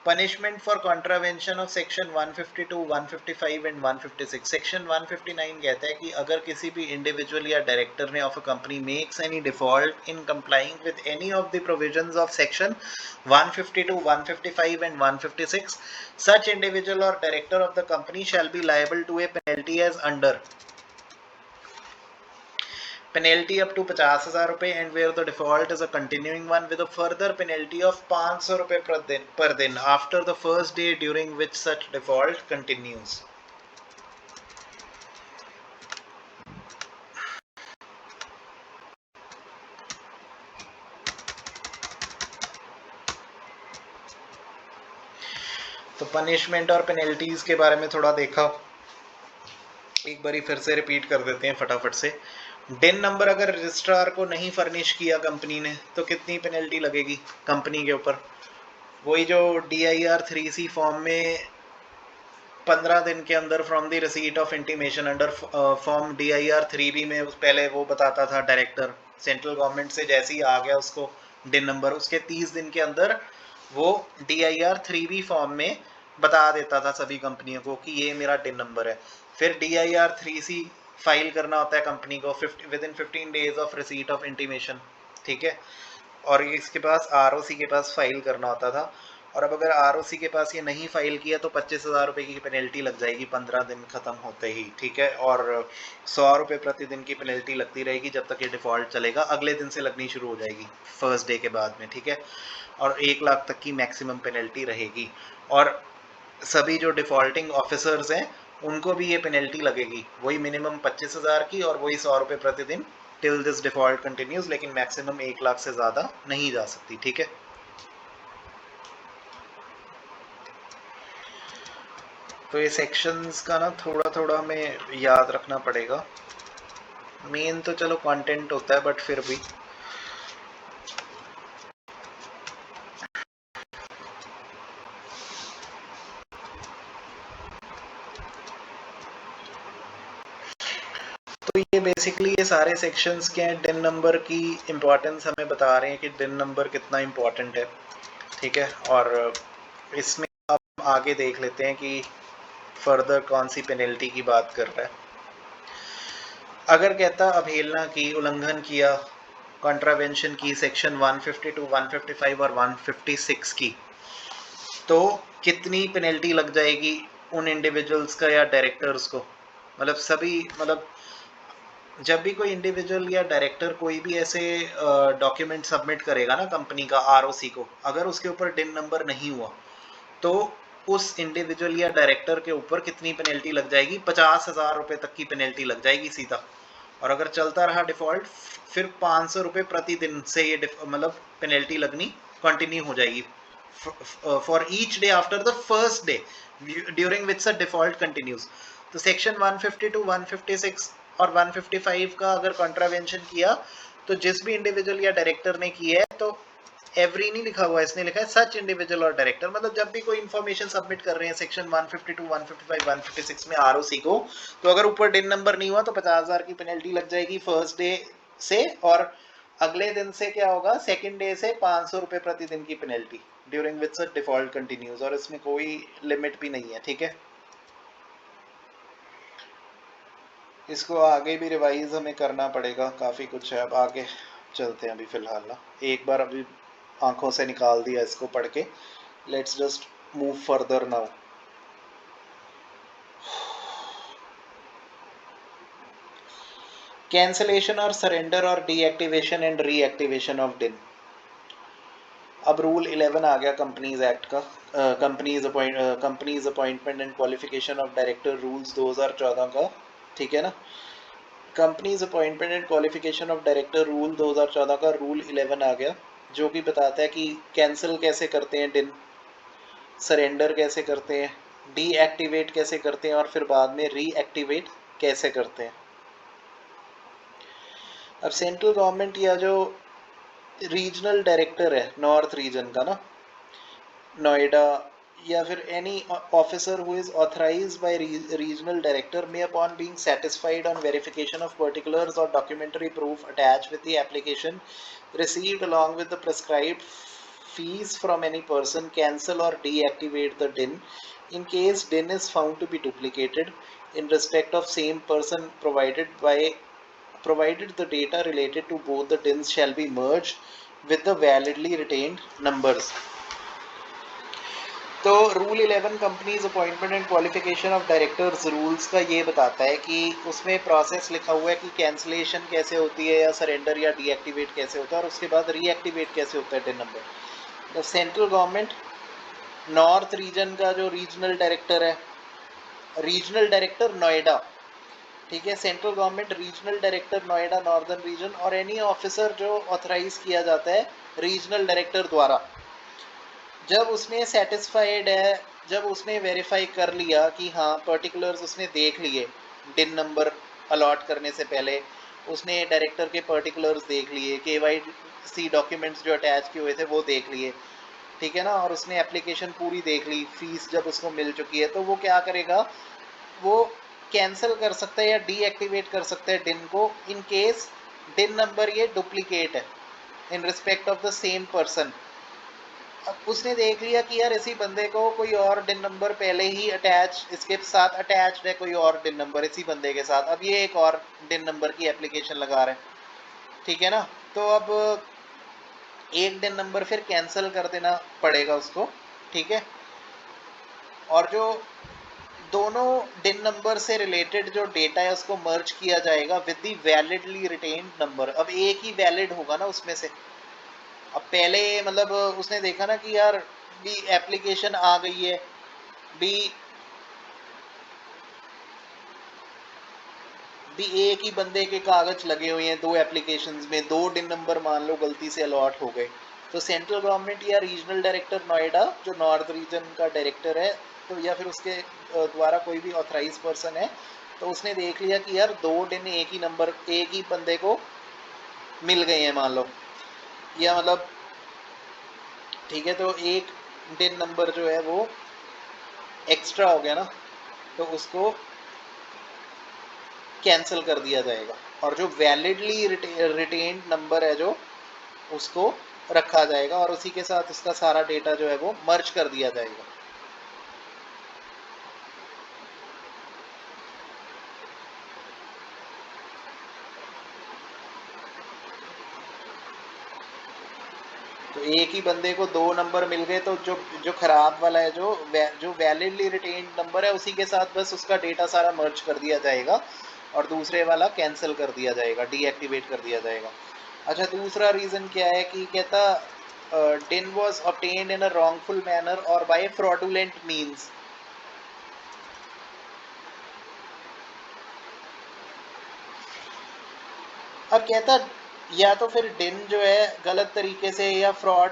punishment for contravention of section 152, 155 and 156. section 159 कहता है कि अगर किसी भी इंडिविजुअल या डायरेक्टर ने of a company makes any default in complying with any of the provisions of section 152, 155 and 156, such individual or director of the company shall be liable to a penalty as under penalty up to 50,000 रुपए and where the default is a continuing one with a further penalty of 500 रुपए per दिन after the first day during which such default continues. तो पनिशमेंट और पेनल्टीज के बारे में थोड़ा देखा, एक बारी फिर से रिपीट कर देते हैं फटाफट से. डिन नंबर अगर रजिस्ट्रार को नहीं फर्निश किया कंपनी ने तो कितनी पेनल्टी लगेगी कंपनी के ऊपर? वही जो DIR 3C फॉर्म में 15 दिन के अंदर from the receipt of intimation under form DIR 3B में पहले वो बताता था डायरेक्टर, सेंट्रल गवर्नमेंट से जैसे ही आ गया उसको डिन नंबर, उसके 30 दिन के अंदर वो DIR 3B फॉर्म में बता देता था सभी कंपनियों को कि ये मेरा डिन नंबर है. फिर DIR 3C फाइल करना होता है कंपनी को with in 15 days of receipt of intimation. ठीक है, और इसके पास ROC के पास फाइल करना होता था. और अब अगर ROC के पास ये नहीं फाइल किया तो 25,000 रुपये की पेनल्टी लग जाएगी 15 दिन खत्म होते ही. ठीक है, और 100 रुपये प्रतिदिन की पेनल्टी लगती रहेगी जब तक ये डिफॉल्ट चलेगा, अगले दिन से लगनी शुरू हो जाएगी फर्स्ट डे के बाद में. ठीक है, और 1 लाख तक की मैक्सिमम पेनल्टी रहेगी. और सभी जो डिफॉल्टिंग ऑफिसर्स हैं उनको भी ये पेनल्टी लगेगी, वही मिनिमम 25,000 की और वही 100 रुपये प्रतिदिन टिल दिस डिफॉल्ट कंटिन्यूज, लेकिन मैक्सिमम 1 लाख से ज़्यादा नहीं जा सकती. ठीक है, तो ये सेक्शंस का ना थोड़ा थोड़ा हमें याद रखना पड़ेगा. मेन तो चलो कंटेंट होता है, बट फिर भी तो ये बेसिकली ये सारे सेक्शंस के हैं। डिन नंबर की इम्पोर्टेंस हमें बता रहे हैं कि डिन नंबर कितना इम्पोर्टेंट है, ठीक है। और इसमें आप आगे देख लेते हैं कि फर्दर कौन सी पेनल्टी की बात कर रहा है। अगर कहता अवहेलना की, उल्लंघन किया, कॉन्ट्रावेंशन की सेक्शन 152, 155 और 156 की, तो कितनी पेनल्टी लग जाएगी उन इंडिविजुअल्स का या डायरेक्टर्स को। मतलब सभी, मतलब जब भी कोई इंडिविजुअल या डायरेक्टर कोई भी ऐसे डॉक्यूमेंट सबमिट करेगा ना कंपनी का आरओसी को, अगर उसके ऊपर डिन नंबर नहीं हुआ तो उस इंडिविजुअल या डायरेक्टर के ऊपर कितनी पेनल्टी लग जाएगी, 50,000 रुपए तक की पेनल्टी लग जाएगी सीधा। और अगर चलता रहा डिफॉल्ट, फिर 500 रुपए प्रतिदिन से ये मतलब पेनल्टी लगनी कंटिन्यू हो जाएगी for each day after the first day during which the default continues. तो सेक्शन 152, 156 और 155 का अगर कॉन्ट्रावेंशन किया तो जिस भी इंडिविजुअल या डायरेक्टर ने किया है, तो एवरी नहीं लिखा हुआ, इसने लिखा है सच इंडिविजुअल और डायरेक्टर, मतलब जब भी कोई इंफॉर्मेशन सबमिट कर रहे हैं सेक्शन 152, 155, 156 में आरओसी को, तो अगर ऊपर डिन नंबर नहीं हुआ तो 50,000 की पेनल्टी लग जाएगी फर्स्ट डे से, और अगले दिन से क्या होगा, सेकंड डे से 500 रुपए प्रतिदिन की penalty during which default continues, और इसमें कोई लिमिट भी नहीं है, ठीक है। इसको आगे भी रिवाइज हमें करना पड़ेगा, काफ़ी कुछ है, अब आगे चलते हैं। अभी फिलहाल ना एक बार अभी आंखों से निकाल दिया इसको पढ़ के, let's just move further now. Cancellation और सरेंडर और डीएक्टिवेशन एंड रीएक्टिवेशन ऑफ डिन। अब रूल 11 आ गया कंपनीज एक्ट का, companies appointment and qualification of director rules 2014 का, ठीक है ना। Companies appointment and qualification of director rule 2014 का रूल 11 आ गया, जो कि बताता है कि कैंसिल कैसे करते हैं डिन, सरेंडर कैसे करते हैं, डीएक्टिवेट कैसे करते हैं, और फिर बाद में रीएक्टिवेट कैसे करते हैं। अब सेंट्रल गवर्नमेंट या जो रीजनल डायरेक्टर है नॉर्थ रीजन का ना, नोएडा, या फिर any officer who is authorized by regional director may upon being satisfied on verification of particulars or documentary proof attached with the application received along with the prescribed fees from any person cancel or deactivate the DIN in case DIN is found to be duplicated in respect of same person, provided the data related to both the DINs shall be merged with the validly retained numbers. तो rule 11 companies appointment and qualification of directors rules का ये बताता है कि उसमें प्रोसेस लिखा हुआ है कि कैंसिलेशन कैसे होती है, या सरेंडर या डीएक्टिवेट कैसे होता है, और उसके बाद रीएक्टिवेट कैसे होता है डिन नंबर। तो सेंट्रल गवर्नमेंट नॉर्थ रीजन का जो रीजनल डायरेक्टर है, रीजनल डायरेक्टर नोएडा, ठीक है, central government regional director Noida northern reason, और एनी ऑफिसर जो ऑथराइज किया जाता है रीजनल डायरेक्टर द्वारा, जब उसने सेटिस्फाइड है, जब उसने वेरीफाई कर लिया कि हाँ पर्टिकुलर्स उसने देख लिए, डिन नंबर अलॉट करने से पहले उसने डायरेक्टर के पर्टिकुलर्स देख लिए, केवाईसी डॉक्यूमेंट्स जो अटैच किए हुए थे वो देख लिए, ठीक है ना, और उसने एप्लीकेशन पूरी देख ली, फीस जब उसको मिल चुकी है, तो वो क्या करेगा, वो कैंसिल कर सकता है या डीएक्टिवेट कर सकता है डिन को इन केस डिन नंबर ये डुप्लीकेट है in respect of the same person. अब उसने देख लिया कि यार इसी बंदे को कोई और डिन नंबर पहले ही अटैच, इसके साथ अटैच्ड है कोई और डिन नंबर इसी बंदे के साथ, अब ये एक और डिन नंबर की एप्लीकेशन लगा रहे हैं, ठीक है ना। तो अब एक डिन नंबर फिर कैंसिल कर देना पड़ेगा उसको, ठीक है। और जो दोनों डिन नंबर से रिलेटेड जो डेटा है उसको मर्ज किया जाएगा with the validly retained number. अब एक ही वैलिड होगा ना उसमें से। अब पहले मतलब उसने देखा ना कि यार भी एप्लीकेशन आ गई है, भी एक ही बंदे के कागज लगे हुए हैं दो एप्लीकेशंस में, दो डिन नंबर मान लो गलती से अलॉट हो गए, तो सेंट्रल गवर्नमेंट या रीजनल डायरेक्टर नोएडा जो नॉर्थ रीजन का डायरेक्टर है, तो या फिर उसके द्वारा कोई भी ऑथराइज पर्सन है, तो उसने देख लिया कि यार 2 दिन एक ही नंबर, एक ही बंदे को मिल गए हैं मान लो, या मतलब ठीक है, तो एक दिन नंबर जो है वो एक्स्ट्रा हो गया ना, तो उसको कैंसिल कर दिया जाएगा, और जो वैलिडली रिटेन्ड नंबर है जो उसको रखा जाएगा, और उसी के साथ उसका सारा डेटा जो है वो मर्ज कर दिया जाएगा। तो एक ही बंदे को 2 नंबर मिल गए, तो जो जो खराब वाला है, जो वैलिडली रिटेन्ड नंबर है, उसी के साथ बस उसका डेटा सारा मर्ज कर दिया जाएगा, और दूसरे वाला कैंसिल कर दिया जाएगा, डीएक्टिवेट कर दिया जाएगा। अच्छा, दूसरा रीजन क्या है कि कहता DIN was obtained in a wrongful manner or by fraudulent means। अब कहता या तो फिर DIN जो है गलत तरीके से या फ्रॉड,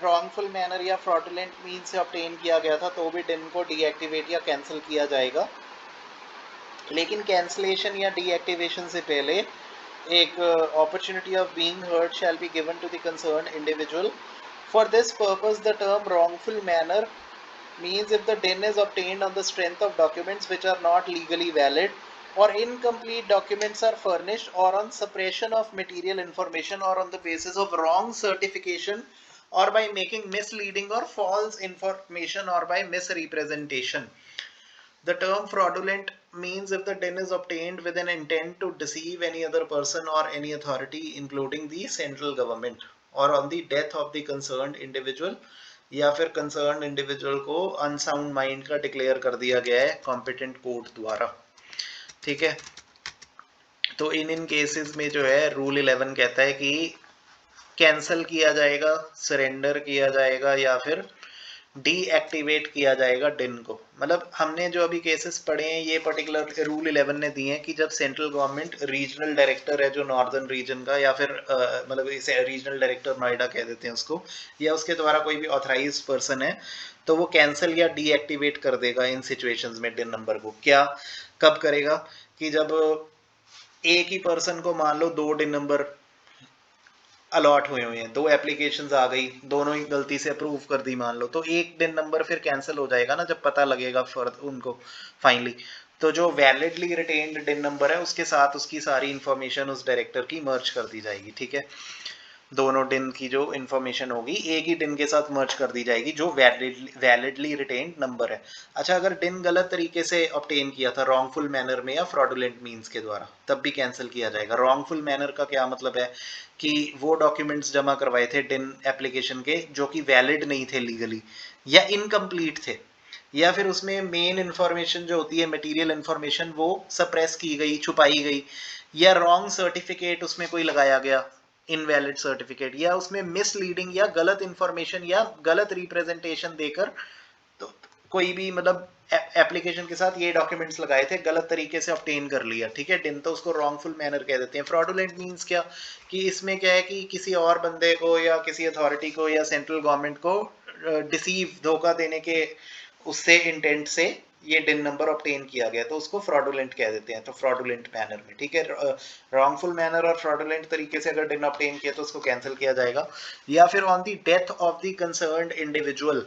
रॉन्गफुल मैनर या फ्रॉडुलेंट मीन से ऑब्टेन किया गया था, तो भी DIN को डीएक्टिवेट या कैंसिल किया जाएगा। लेकिन कैंसलेशन या डीएक्टिवेशन से पहले एक opportunity of being heard shall be given to the concerned individual. For this purpose, the term wrongful manner means if the DIN is obtained on the strength of documents which are not legally valid, or incomplete documents are furnished, or on suppression of material information, or on the basis of wrong certification, or by making misleading or false information, or by misrepresentation. The term fraudulent means if the DIN is obtained with an intent to deceive any other person or any authority, including the central government, or on the death of the concerned individual, या फिर concerned individual को unsound mind का declare कर दिया गया है competent court द्वारा। ठीक है, तो इन केसेस में जो है रूल 11 कहता है कि कैंसिल किया जाएगा, सरेंडर किया जाएगा, या फिर डीएक्टिवेट किया जाएगा DIN को। मतलब हमने जो अभी केसेस पढ़े हैं, ये पर्टिकुलर रूल 11 ने दिए हैं कि जब सेंट्रल गवर्नमेंट रीजनल डायरेक्टर है जो नॉर्दर्न रीजन का, या फिर मतलब इसे रीजनल डायरेक्टर नोएडा कह देते हैं उसको, या उसके द्वारा कोई भी ऑथराइज पर्सन है, तो वो कैंसिल या डीएक्टिवेट कर देगा इन सिचुएशंस में DIN नंबर को। क्या कब करेगा कि जब एक ही पर्सन को मान लो 2 DIN नंबर अलॉट हुए हैं, 2 एप्लीकेशंस आ गई, दोनों ही गलती से अप्रूव कर दी मान लो, तो एक DIN नंबर फिर कैंसिल हो जाएगा ना जब पता लगेगा उनको फाइनली। तो जो वैलिडली रिटेन्ड DIN नंबर है उसके साथ उसकी सारी इंफॉर्मेशन उस डायरेक्टर की मर्ज कर दी जाएगी। ठीक है, दोनों DIN की जो इंफॉर्मेशन होगी एक ही DIN के साथ मर्ज कर दी जाएगी जो वैलिडली रिटेन्ड नंबर है। अच्छा, अगर DIN गलत तरीके से ऑब्टेन किया था रॉन्गफुल मैनर में या फ्रॉडुलेंट मींस के द्वारा, तब भी कैंसिल किया जाएगा। रॉन्गफुल मैनर का क्या मतलब है कि वो डॉक्यूमेंट्स जमा करवाए थे DIN एप्लीकेशन के जो कि वैलिड नहीं थे लीगली, या इनकम्प्लीट थे, या फिर उसमें मेन इंफॉर्मेशन जो होती है मटेरियल इंफॉर्मेशन वो सप्रेस की गई, छुपाई गई, या रॉन्ग सर्टिफिकेट उसमें कोई लगाया गया, इनवैलिड सर्टिफिकेट, या उसमें मिसलीडिंग या गलत इंफॉर्मेशन या गलत रिप्रेजेंटेशन देकर तो कोई भी मतलब एप्लीकेशन के साथ ये डॉक्यूमेंट्स लगाए थे, गलत तरीके से ऑब्टेन कर लिया। ठीक है, DIN तो उसको रॉन्गफुल मैनर कह देते हैं। फ्रॉडुलेंट मींस क्या कि इसमें क्या है कि किसी और बंदे को या किसी अथॉरिटी को या सेंट्रल गवर्नमेंट को डिसीव, धोखा देने के उससे इंटेंट से ये DIN नंबर ऑब्टेन किया गया, तो उसको फ्रॉडुलेंट कह देते हैं। तो फ्रॉडुलेंट मैनर में, ठीक है, रॉन्गफुल मैनर और फ्रॉडुलेंट तरीके से अगर DIN ऑब्टेन किया तो उसको कैंसिल किया जाएगा। या फिर on the death of the concerned individual,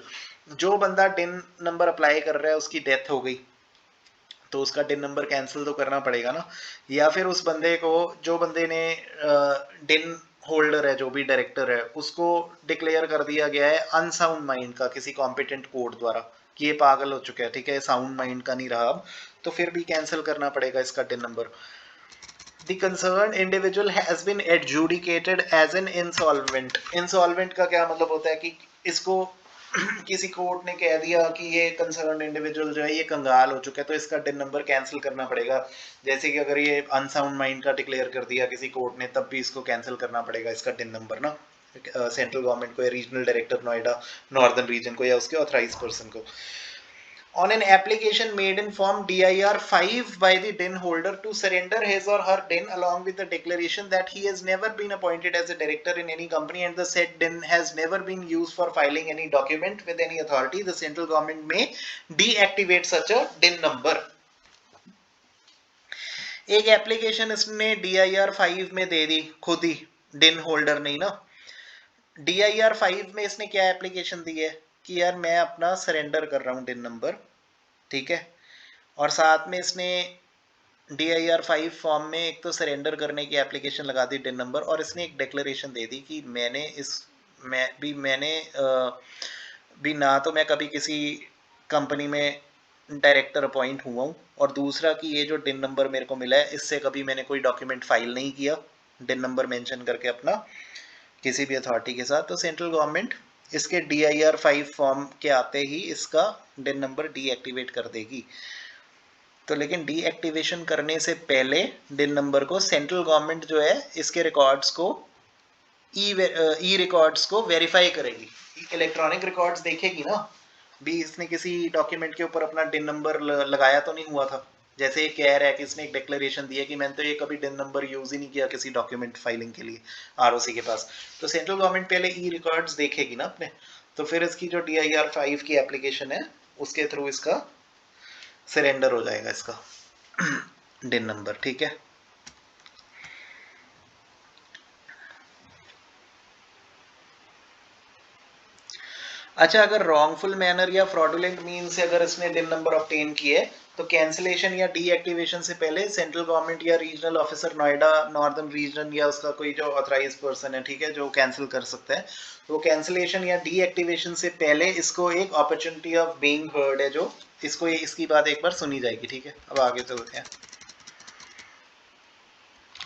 जो बंदा DIN नंबर अप्लाई कर रहा है उसकी डेथ हो गई तो उसका DIN नंबर कैंसिल तो करना पड़ेगा ना। या फिर उस बंदे को, जो बंदे ने DIN होल्डर है, जो भी डायरेक्टर है, उसको डिक्लेयर कर दिया गया है अनसाउंड माइंड का किसी कॉम्पिटेंट कोर्ट द्वारा कि ये पागल हो चुका है, ठीक है, साउंड माइंड का नहीं रहा अब, तो फिर भी कैंसिल करना पड़ेगा इसका DIN number. The concerned individual has been adjudicated as an insolvent। insolvent का क्या मतलब होता है कि इसको किसी कोर्ट ने कह दिया कि ये कंसर्न इंडिविजुअल जो है ये कंगाल हो चुका है, तो इसका DIN नंबर कैंसिल करना पड़ेगा। जैसे कि अगर ये अनसाउंड माइंड का डिक्लेयर कर दिया किसी कोर्ट ने, तब भी इसको कैंसिल करना पड़ेगा इसका DIN नंबर ना, सेंट्रल गवर्नमेंट को या regional director Noida northern reason को या उसके ऑथराइज पर्सन को। On an application made in form DIR 5 by the DIN holder to surrender his or her DIN along with the declaration that he has never been appointed as a director in any company and the said DIN has never been used for filing any document with any authority, the central government may deactivate such a DIN number। एक एप्लीकेशन इसने DIR 5 में दे दी खुद ही, डिन होल्डर नहीं ना। DIR 5 में इसने क्या एप्लीकेशन दी है कि यार मैं अपना सरेंडर कर रहा हूँ डिन नंबर, ठीक है, और साथ में इसने DIR 5 फॉर्म में एक तो सरेंडर करने की एप्लीकेशन लगा दी डिन नंबर, और इसने एक डिक्लेरेशन दे दी कि मैंने भी ना तो मैं कभी किसी कंपनी में डायरेक्टर अपॉइंट हुआ हूँ, और दूसरा कि ये जो डिन नंबर मेरे को मिला है इससे कभी मैंने कोई डॉक्यूमेंट फाइल नहीं किया डिन नंबर मेंशन करके अपना किसी भी अथॉरिटी के साथ। तो सेंट्रल गवर्नमेंट इसके DIR 5 फॉर्म के आते ही इसका डिन नंबर डीएक्टिवेट कर देगी। तो लेकिन डीएक्टिवेशन करने से पहले डिन नंबर को सेंट्रल गवर्नमेंट जो है इसके रिकॉर्ड्स को ई रिकॉर्ड्स को वेरीफाई करेगी, इलेक्ट्रॉनिक रिकॉर्ड्स देखेगी ना भी इसने किसी डॉक्यूमेंट के ऊपर अपना डिन नंबर लगाया तो नहीं हुआ था। जैसे ये कह रहा है कि इसने एक डिक्लेरेशन दिया कि मैंने तो ये कभी डिन नंबर यूज ही नहीं किया किसी डॉक्यूमेंट फाइलिंग के लिए ROC के पास। तो सेंट्रल गवर्नमेंट पहले ई रिकॉर्ड्स देखेगी ना अपने, तो फिर इसकी जो DIR 5 की एप्लीकेशन है उसके थ्रू इसका सरेंडर हो जाएगा इसका डिन नंबर, ठीक है। अच्छा, अगर रॉन्गफुल मैनर या फ्रॉडुलेंट मीन से अगर इसने डिन नंबर ऑब्टेन किए तो कैंसिलेशन या डीएक्टिवेशन से पहले सेंट्रल गवर्नमेंट या regional officer Noida northern region या उसका कोई जो ऑथराइज पर्सन है, ठीक है, जो कैंसिल कर सकता है, तो कैंसिलेशन या डीएक्टिवेशन से पहले इसको एक अपॉर्चुनिटी ऑफ बीइंग हर्ड है जो इसको इसकी बात एक बार सुनी जाएगी, ठीक है। अब आगे चलते हैं।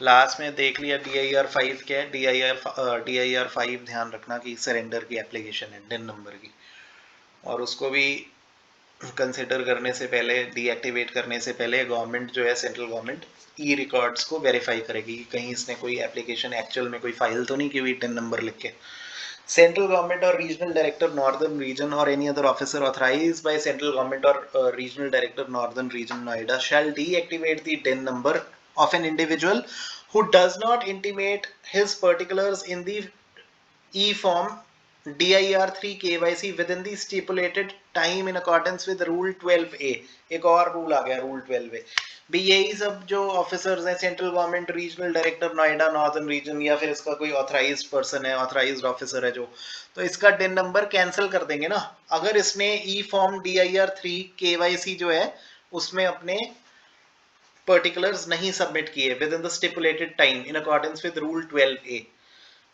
लास्ट में देख लिया DIR 5 क्या है। DIR 5 ध्यान रखना कि सरेंडर की एप्लीकेशन है डिन नंबर की, और उसको भी कंसिडर करने से पहले, डीएक्टिवेट करने से पहले गवर्नमेंट जो है सेंट्रल गवर्नमेंट ई रिकॉर्ड्स को वेरीफाई करेगी कि कहीं इसने कोई एप्लीकेशन एक्चुअल में कोई फाइल तो नहीं की हुई डिन नंबर लिख के। Central government or regional director northern region or any other officer authorized by central government or regional director northern region Noida shall deactivate the DIN number of an individual who does not intimate his particulars in the e-form DIR 3 KYC within the stipulated time in accordance with rule 12A। एक और रूल आ गया रूल 12A भी। यही सब जो ऑफिसर्स हैं central government, regional director Noida northern region, या फिर इसका कोई ऑथराइज्ड पर्सन है, ऑथराइज्ड ऑफिसर है जो, तो इसका डिन नंबर कैंसिल कर देंगे ना अगर इसने ई फॉर्म DIR 3 KYC जो है उसमें अपने पर्टिकुलर्स नहीं सबमिट किए with in the stipulated time in accordance with rule 12A।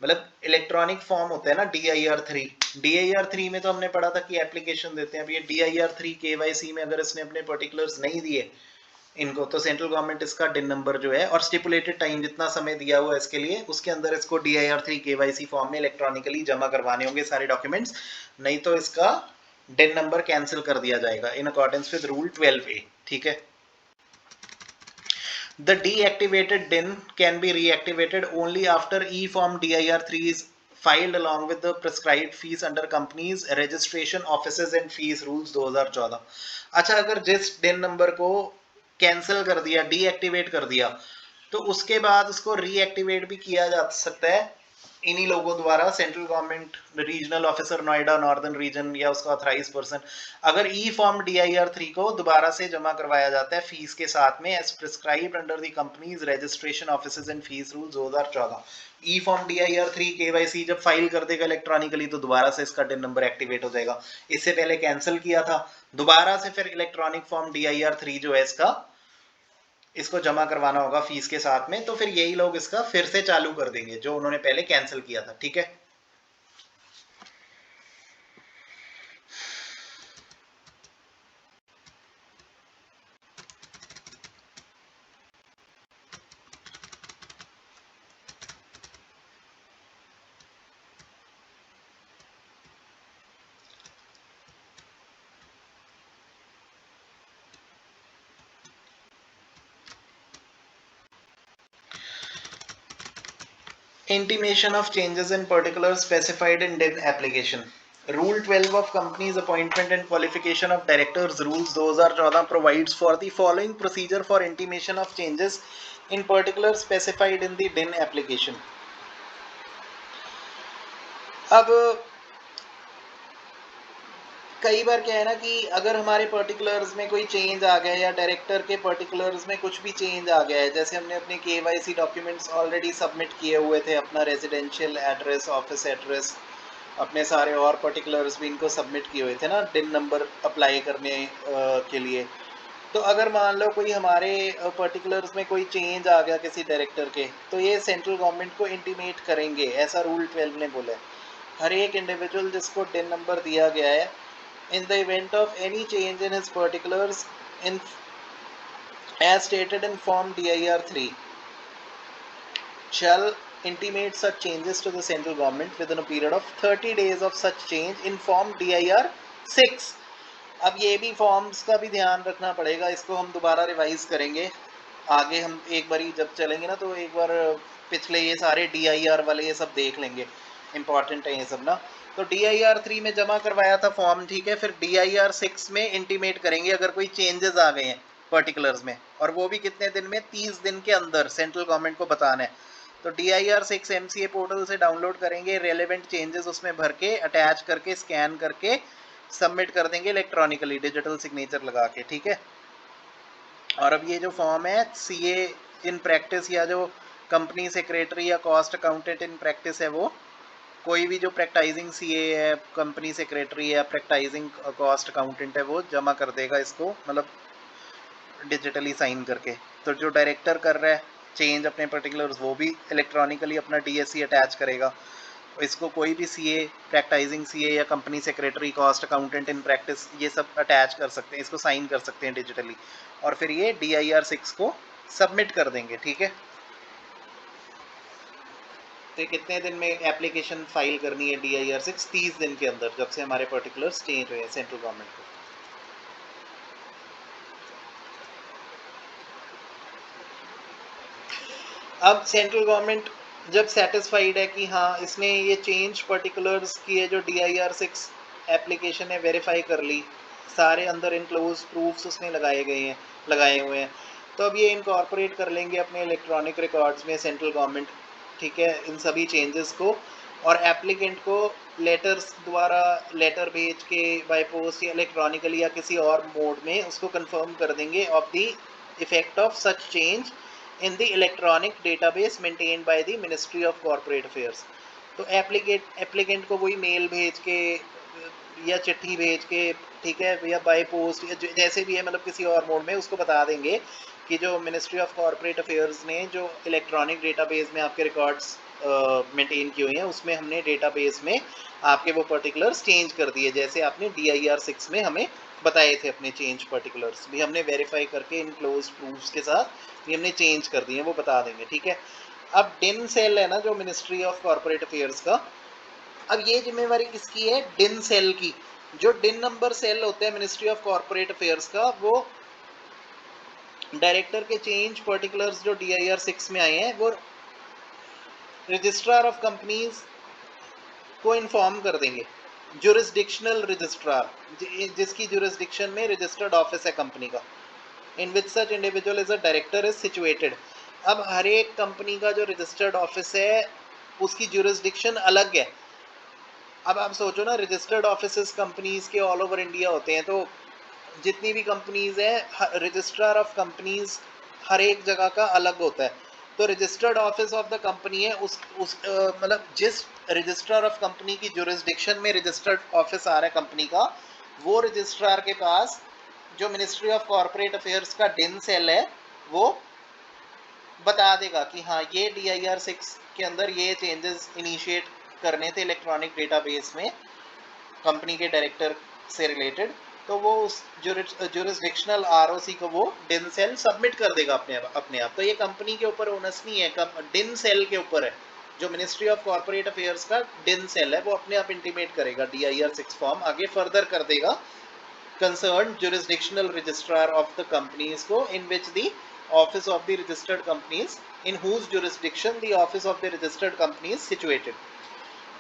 मतलब इलेक्ट्रॉनिक फॉर्म होता है ना DIR 3 में तो हमने पढ़ा था कि एप्लीकेशन देते हैं। अब ये DIR 3 KYC में अगर इसने अपने पर्टिकुलर्स नहीं दिए इनको, तो सेंट्रल गवर्नमेंट इसका डिन नंबर जो है और स्टिपुलेटेड टाइम जितना समय दिया हुआ है इसके लिए, उसके अंदर इसको DIR 3 KYC फॉर्म में इलेक्ट्रॉनिकली जमा करवाने होंगे सारे डॉक्यूमेंट्स, नहीं तो इसका डिन नंबर कैंसिल कर दिया जाएगा in accordance with rule 12A, ठीक है। The deactivated DIN can be reactivated only after e-form DIR 3 is filed along with the prescribed fees under companies registration offices and fees rules 2014। अच्छा, अगर जिस DIN नंबर को कैंसिल कर दिया, डीएक्टिवेट कर दिया, तो उसके बाद उसको रीएक्टिवेट भी किया जा सकता है इन्हीं लोगों द्वारा, central government, regional officer Noida northern region या उसका ऑथराइज पर्सन, अगर ई फॉर्म DIR 3 को दोबारा से जमा करवाया जाता है फीस के साथ में as prescribed under the companies registration offices and fees rule 2014। E form DIR 3 KYC जब फाइल कर देगा इलेक्ट्रॉनिकली तो दोबारा से इसका डिन नंबर एक्टिवेट हो जाएगा। इससे पहले कैंसिल किया था, दोबारा से फिर इलेक्ट्रॉनिक फॉर्म DIR 3 जो है इसको जमा करवाना होगा फीस के साथ में, तो फिर यही लोग इसका फिर से चालू कर देंगे जो उन्होंने पहले कैंसिल किया था, ठीक है। Intimation of changes in particulars specified in DIN application। Rule 12 of Companies Appointment and Qualification of Directors Rules 2014 provides for the following procedure for intimation of changes in particulars specified in the DIN application। अब कई बार क्या है ना कि अगर हमारे पर्टिकुलर्स में कोई चेंज आ गया या डायरेक्टर के पर्टिकुलर्स में कुछ भी चेंज आ गया है, जैसे हमने अपने KYC डॉक्यूमेंट्स ऑलरेडी सबमिट किए हुए थे, अपना रेजिडेंशियल एड्रेस, ऑफिस एड्रेस, अपने सारे और पर्टिकुलर्स भी इनको सबमिट किए हुए थे ना डिन नंबर अप्लाई करने के लिए। तो अगर मान लो कोई हमारे पर्टिकुलर्स में कोई चेंज आ गया किसी डायरेक्टर के, तो ये सेंट्रल गवर्नमेंट को इंटीमेट करेंगे, ऐसा रूल 12 ने बोला है। हर एक इंडिविजुअल जिसको डिन नंबर दिया गया है, in the event of any change in his particulars in as stated in form DIR 3 shall intimate such changes to the central government within a period of 30 days of such change in form DIR 6। अब ये भी फॉर्म्स का भी ध्यान रखना पड़ेगा, इसको हम दोबारा रिवाइज करेंगे आगे। हम एक बारी जब चलेंगे ना तो एक बार पिछले ये सारे DIR वाले ये सब देख लेंगे, इंपॉर्टेंट है ये सब ना। तो DIR 3 में जमा करवाया था फॉर्म, ठीक है, फिर DIR 6 में इंटीमेट करेंगे अगर कोई चेंजेस आ गए हैं पर्टिकुलर्स में, और वो भी कितने दिन में, 30 दिन के अंदर सेंट्रल गवर्नमेंट को बताना है। तो DIR 6 MCA पोर्टल से डाउनलोड करेंगे, रेलेवेंट चेंजेस उसमें भर के अटैच करके स्कैन करके सबमिट कर देंगे इलेक्ट्रॉनिकली डिजिटल सिग्नेचर लगा के, ठीक है। और अब ये जो फॉर्म है CA इन प्रैक्टिस या जो कंपनी सेक्रेटरी या कॉस्ट अकाउंटेंट इन प्रैक्टिस है, वो कोई भी जो प्रैक्टाइजिंग CA है, कंपनी सेक्रेटरी है, प्रैक्टाइजिंग कॉस्ट अकाउंटेंट है, वो जमा कर देगा इसको, मतलब डिजिटली साइन करके। तो जो डायरेक्टर कर रहा है चेंज अपने पर्टिकुलर्स, वो भी इलेक्ट्रॉनिकली अपना DSC अटैच करेगा। इसको कोई भी CA, प्रैक्टाइजिंग CA या company secretary, cost accountant in practice, ये सब अटैच कर सकते हैं, इसको साइन कर सकते हैं डिजिटली, और फिर ये DIR 6 को सबमिट कर देंगे, ठीक है। तो कितने दिन में एप्लीकेशन फाइल करनी है DIR 6? 30 दिन के अंदर, जब से हमारे पर्टिकुलर्स चेंज हुए हैं सेंट्रल गवर्नमेंट को। अब सेंट्रल गवर्नमेंट जब सेटिस्फाइड है कि हाँ इसने ये चेंज पर्टिकुलर्स की है जो DIR 6 एप्लीकेशन है वेरीफाई कर ली, सारे अंदर इनक्लोज प्रूफ्स उसने लगाए हुए हैं, तो अब ये इनकॉर्पोरेट कर लेंगे अपने इलेक्ट्रॉनिक रिकॉर्ड्स में सेंट्रल गवर्नमेंट, ठीक है, इन सभी चेंजेस को। और एप्लीकेंट को लेटर्स द्वारा लेटर भेज के बाय पोस्ट या इलेक्ट्रॉनिकली या किसी और मोड में उसको कंफर्म कर देंगे of the effect of such change in the electronic database maintained by the Ministry of Corporate Affairs। तो एप्लीकेंट को वही मेल भेज के या चिट्ठी भेज के, ठीक है, या बाय पोस्ट या जैसे भी है, मतलब किसी और मोड में उसको बता देंगे कि जो मिनिस्ट्री ऑफ कॉर्पोरेट अफेयर्स ने जो इलेक्ट्रॉनिक डेटाबेस में आपके रिकॉर्ड्स मेंटेन किए हुए हैं, उसमें हमने डेटाबेस में आपके वो पर्टिकुलर्स चेंज कर दिए, जैसे आपने DIR 6 में हमें बताए थे अपने चेंज पर्टिकुलर्स भी हमने वेरीफाई करके इन क्लोज प्रूफ्स के साथ ये हमने चेंज कर दिए, वो बता देंगे, ठीक है। अब डिन सेल है ना जो मिनिस्ट्री ऑफ कॉर्पोरेट अफेयर्स का, अब ये जिम्मेवारी किसकी है? डिन सेल की। जो डिन नंबर सेल होता है मिनिस्ट्री ऑफ कॉर्पोरेट अफेयर्स का, वो डायरेक्टर के चेंज पर्टिकुलर्स जो DIR 6 में आए हैं, वो रजिस्ट्रार ऑफ कंपनीज को इन्फॉर्म कर देंगे, जुरिस्डिक्शनल रजिस्ट्रार, जिसकी जुरिस्डिक्शन में रजिस्टर्ड ऑफिस है कंपनी का, in which such individual is a director is situated. अब हर एक कंपनी का जो रजिस्टर्ड ऑफिस है उसकी जुरिस्डिक्शन अलग है। अब आप सोचो ना, रजिस्टर्ड ऑफिस कंपनीज के ऑल ओवर इंडिया होते हैं, तो जितनी भी कंपनीज है रजिस्ट्रार ऑफ कंपनीज हर एक जगह का अलग होता है। तो registered office of the company है उस मतलब जिस रजिस्ट्रार ऑफ कंपनी की जुरिस्डिक्शन में रजिस्टर्ड ऑफिस आ रहा है कंपनी का, वो रजिस्ट्रार के पास जो मिनिस्ट्री ऑफ कॉर्पोरेट अफेयर्स का डिन सेल है वो बता देगा कि हाँ ये DIR 6 के अंदर ये चेंजेस इनिशिएट करने थे इलेक्ट्रॉनिक डेटाबेस में कंपनी के डायरेक्टर से रिलेटेड, तो वो उस जुरिस्डिक्शनल ROC को वो डिन सेल सबमिट कर देगा अपने आप। तो ये कंपनी के ऊपर ओनस नहीं है, डिन सेल के ऊपर है। जो मिनिस्ट्री ऑफ कॉर्पोरेट अफेयर्स का डिन सेल है वो अपने आप इंटीमेट करेगा, DIR 6 फॉर्म आगे फर्दर कर देगा concerned jurisdictional registrar of the companies को, in which the office of the registered companies, in whose jurisdiction the office of the registered company is situated।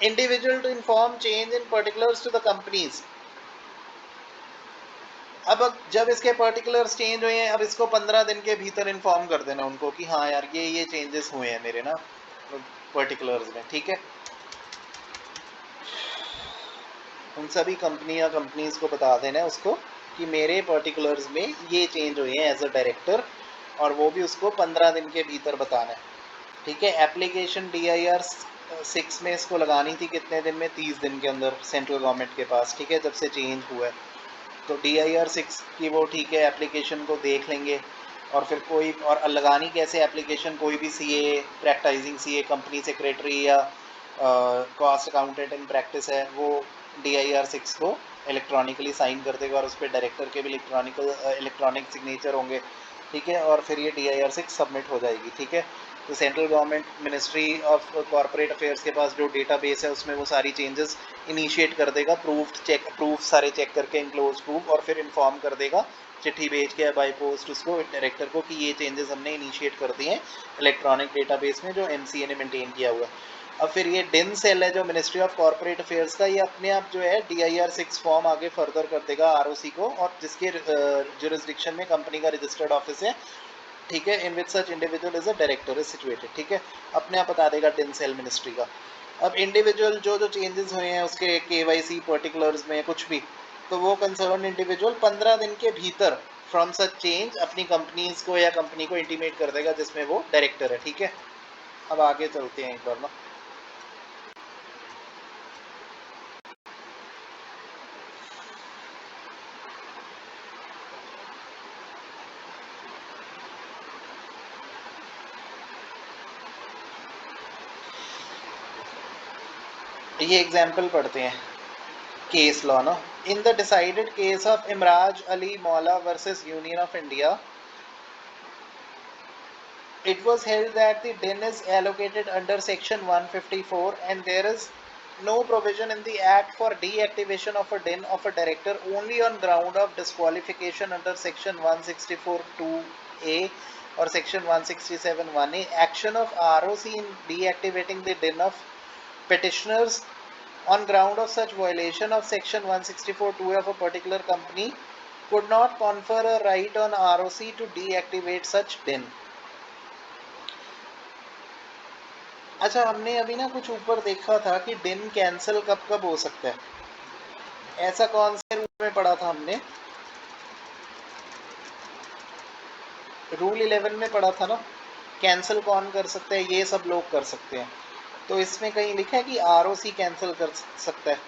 individual to inform change in particulars to the companies। अब जब इसके पर्टिकुलर्स चेंज हुए हैं, अब इसको 15 दिन के भीतर इन्फॉर्म कर देना उनको कि हाँ यार ये चेंजेस हुए हैं मेरे ना पर्टिकुलर्स में, ठीक है। उन सभी कंपनीज को बता देना है उसको कि मेरे पर्टिकुलर्स में ये चेंज हुए हैं एज अ डायरेक्टर, और वो भी उसको 15 दिन के भीतर बताना है। ठीक है, एप्लीकेशन DIR 6 में इसको लगानी थी कितने दिन में, 30 दिन के अंदर सेंट्रल गवर्नमेंट के पास। ठीक है, जब से चेंज हुआ है तो DIR 6 की वो ठीक है एप्लीकेशन को देख लेंगे, और फिर कोई और लगानी कैसे एप्लीकेशन, कोई भी CA, practising CA, company secretary या कॉस्ट अकाउंटेंट इन प्रैक्टिस है, वो DIR 6 को इलेक्ट्रॉनिकली साइन कर देगा, और उस पर डायरेक्टर के भी इलेक्ट्रॉनिक सिग्नेचर होंगे। ठीक है, और फिर ये DIR 6 सबमिट हो जाएगी। ठीक है, तो central government ministry of corporate affairs के पास जो डेटाबेस है उसमें वो सारी चेंजेस इनिशिएट कर देगा, प्रूफ सारे चेक करके इनक्लोज प्रूफ, और फिर इन्फॉर्म कर देगा चिट्ठी भेज के बाई पोस्ट उसको डायरेक्टर को कि ये चेंजेस हमने इनिशिएट कर दिए हैं इलेक्ट्रॉनिक डेटाबेस में जो MCA ने मेंटेन किया हुआ है। अब फिर ये डिन सेल है जो मिनिस्ट्री ऑफ कॉर्पोरेट अफेयर्स का, ये अपने आप जो है DIR 6 फॉर्म आगे फर्दर कर देगा ROC को, और जिसके जुरिस्डिक्शन में कंपनी का रजिस्टर्ड ऑफिस है। ठीक है, in which such individual is a director is situated. ठीक है, अपने आप बता देगा डिन सेल मिनिस्ट्री का। अब इंडिविजुअल जो चेंजेस हुए हैं उसके KYC पर्टिकुलर्स में कुछ भी, तो वो कंसर्न इंडिविजुअल 15 दिन के भीतर फ्रॉम सच चेंज अपनी कंपनीज को या कंपनी को इंटीमेट कर देगा जिसमें वो डायरेक्टर है। ठीक है, अब आगे चलते हैं एक बार ना। ये एग्जाम्पल पढ़ते हैं केस लॉ ना। In the decided case of Imraj Ali Maula versus union of India, it was held that the DIN is allocated under section 154 and there is no provision in the act for deactivation of a DIN of a director only on ground of disqualification under section 164(2)(a) or section 167(1)(a). Action of ROC in deactivating the DIN of petitioners on ground of such violation of section 164(2) of a particular company could not confer a right on ROC to deactivate such DIN. अच्छा, हमने अभी ना कुछ ऊपर देखा था कि DIN कैंसिल कब कब हो सकता है, ऐसा कौन से रूल में पढ़ा था हमने, रूल 11 में पढ़ा था ना, कैंसिल कौन कर सकता है, ये सब लोग कर सकते हैं। तो इसमें कहीं लिखा है कि ROC कैंसिल कर सकता है,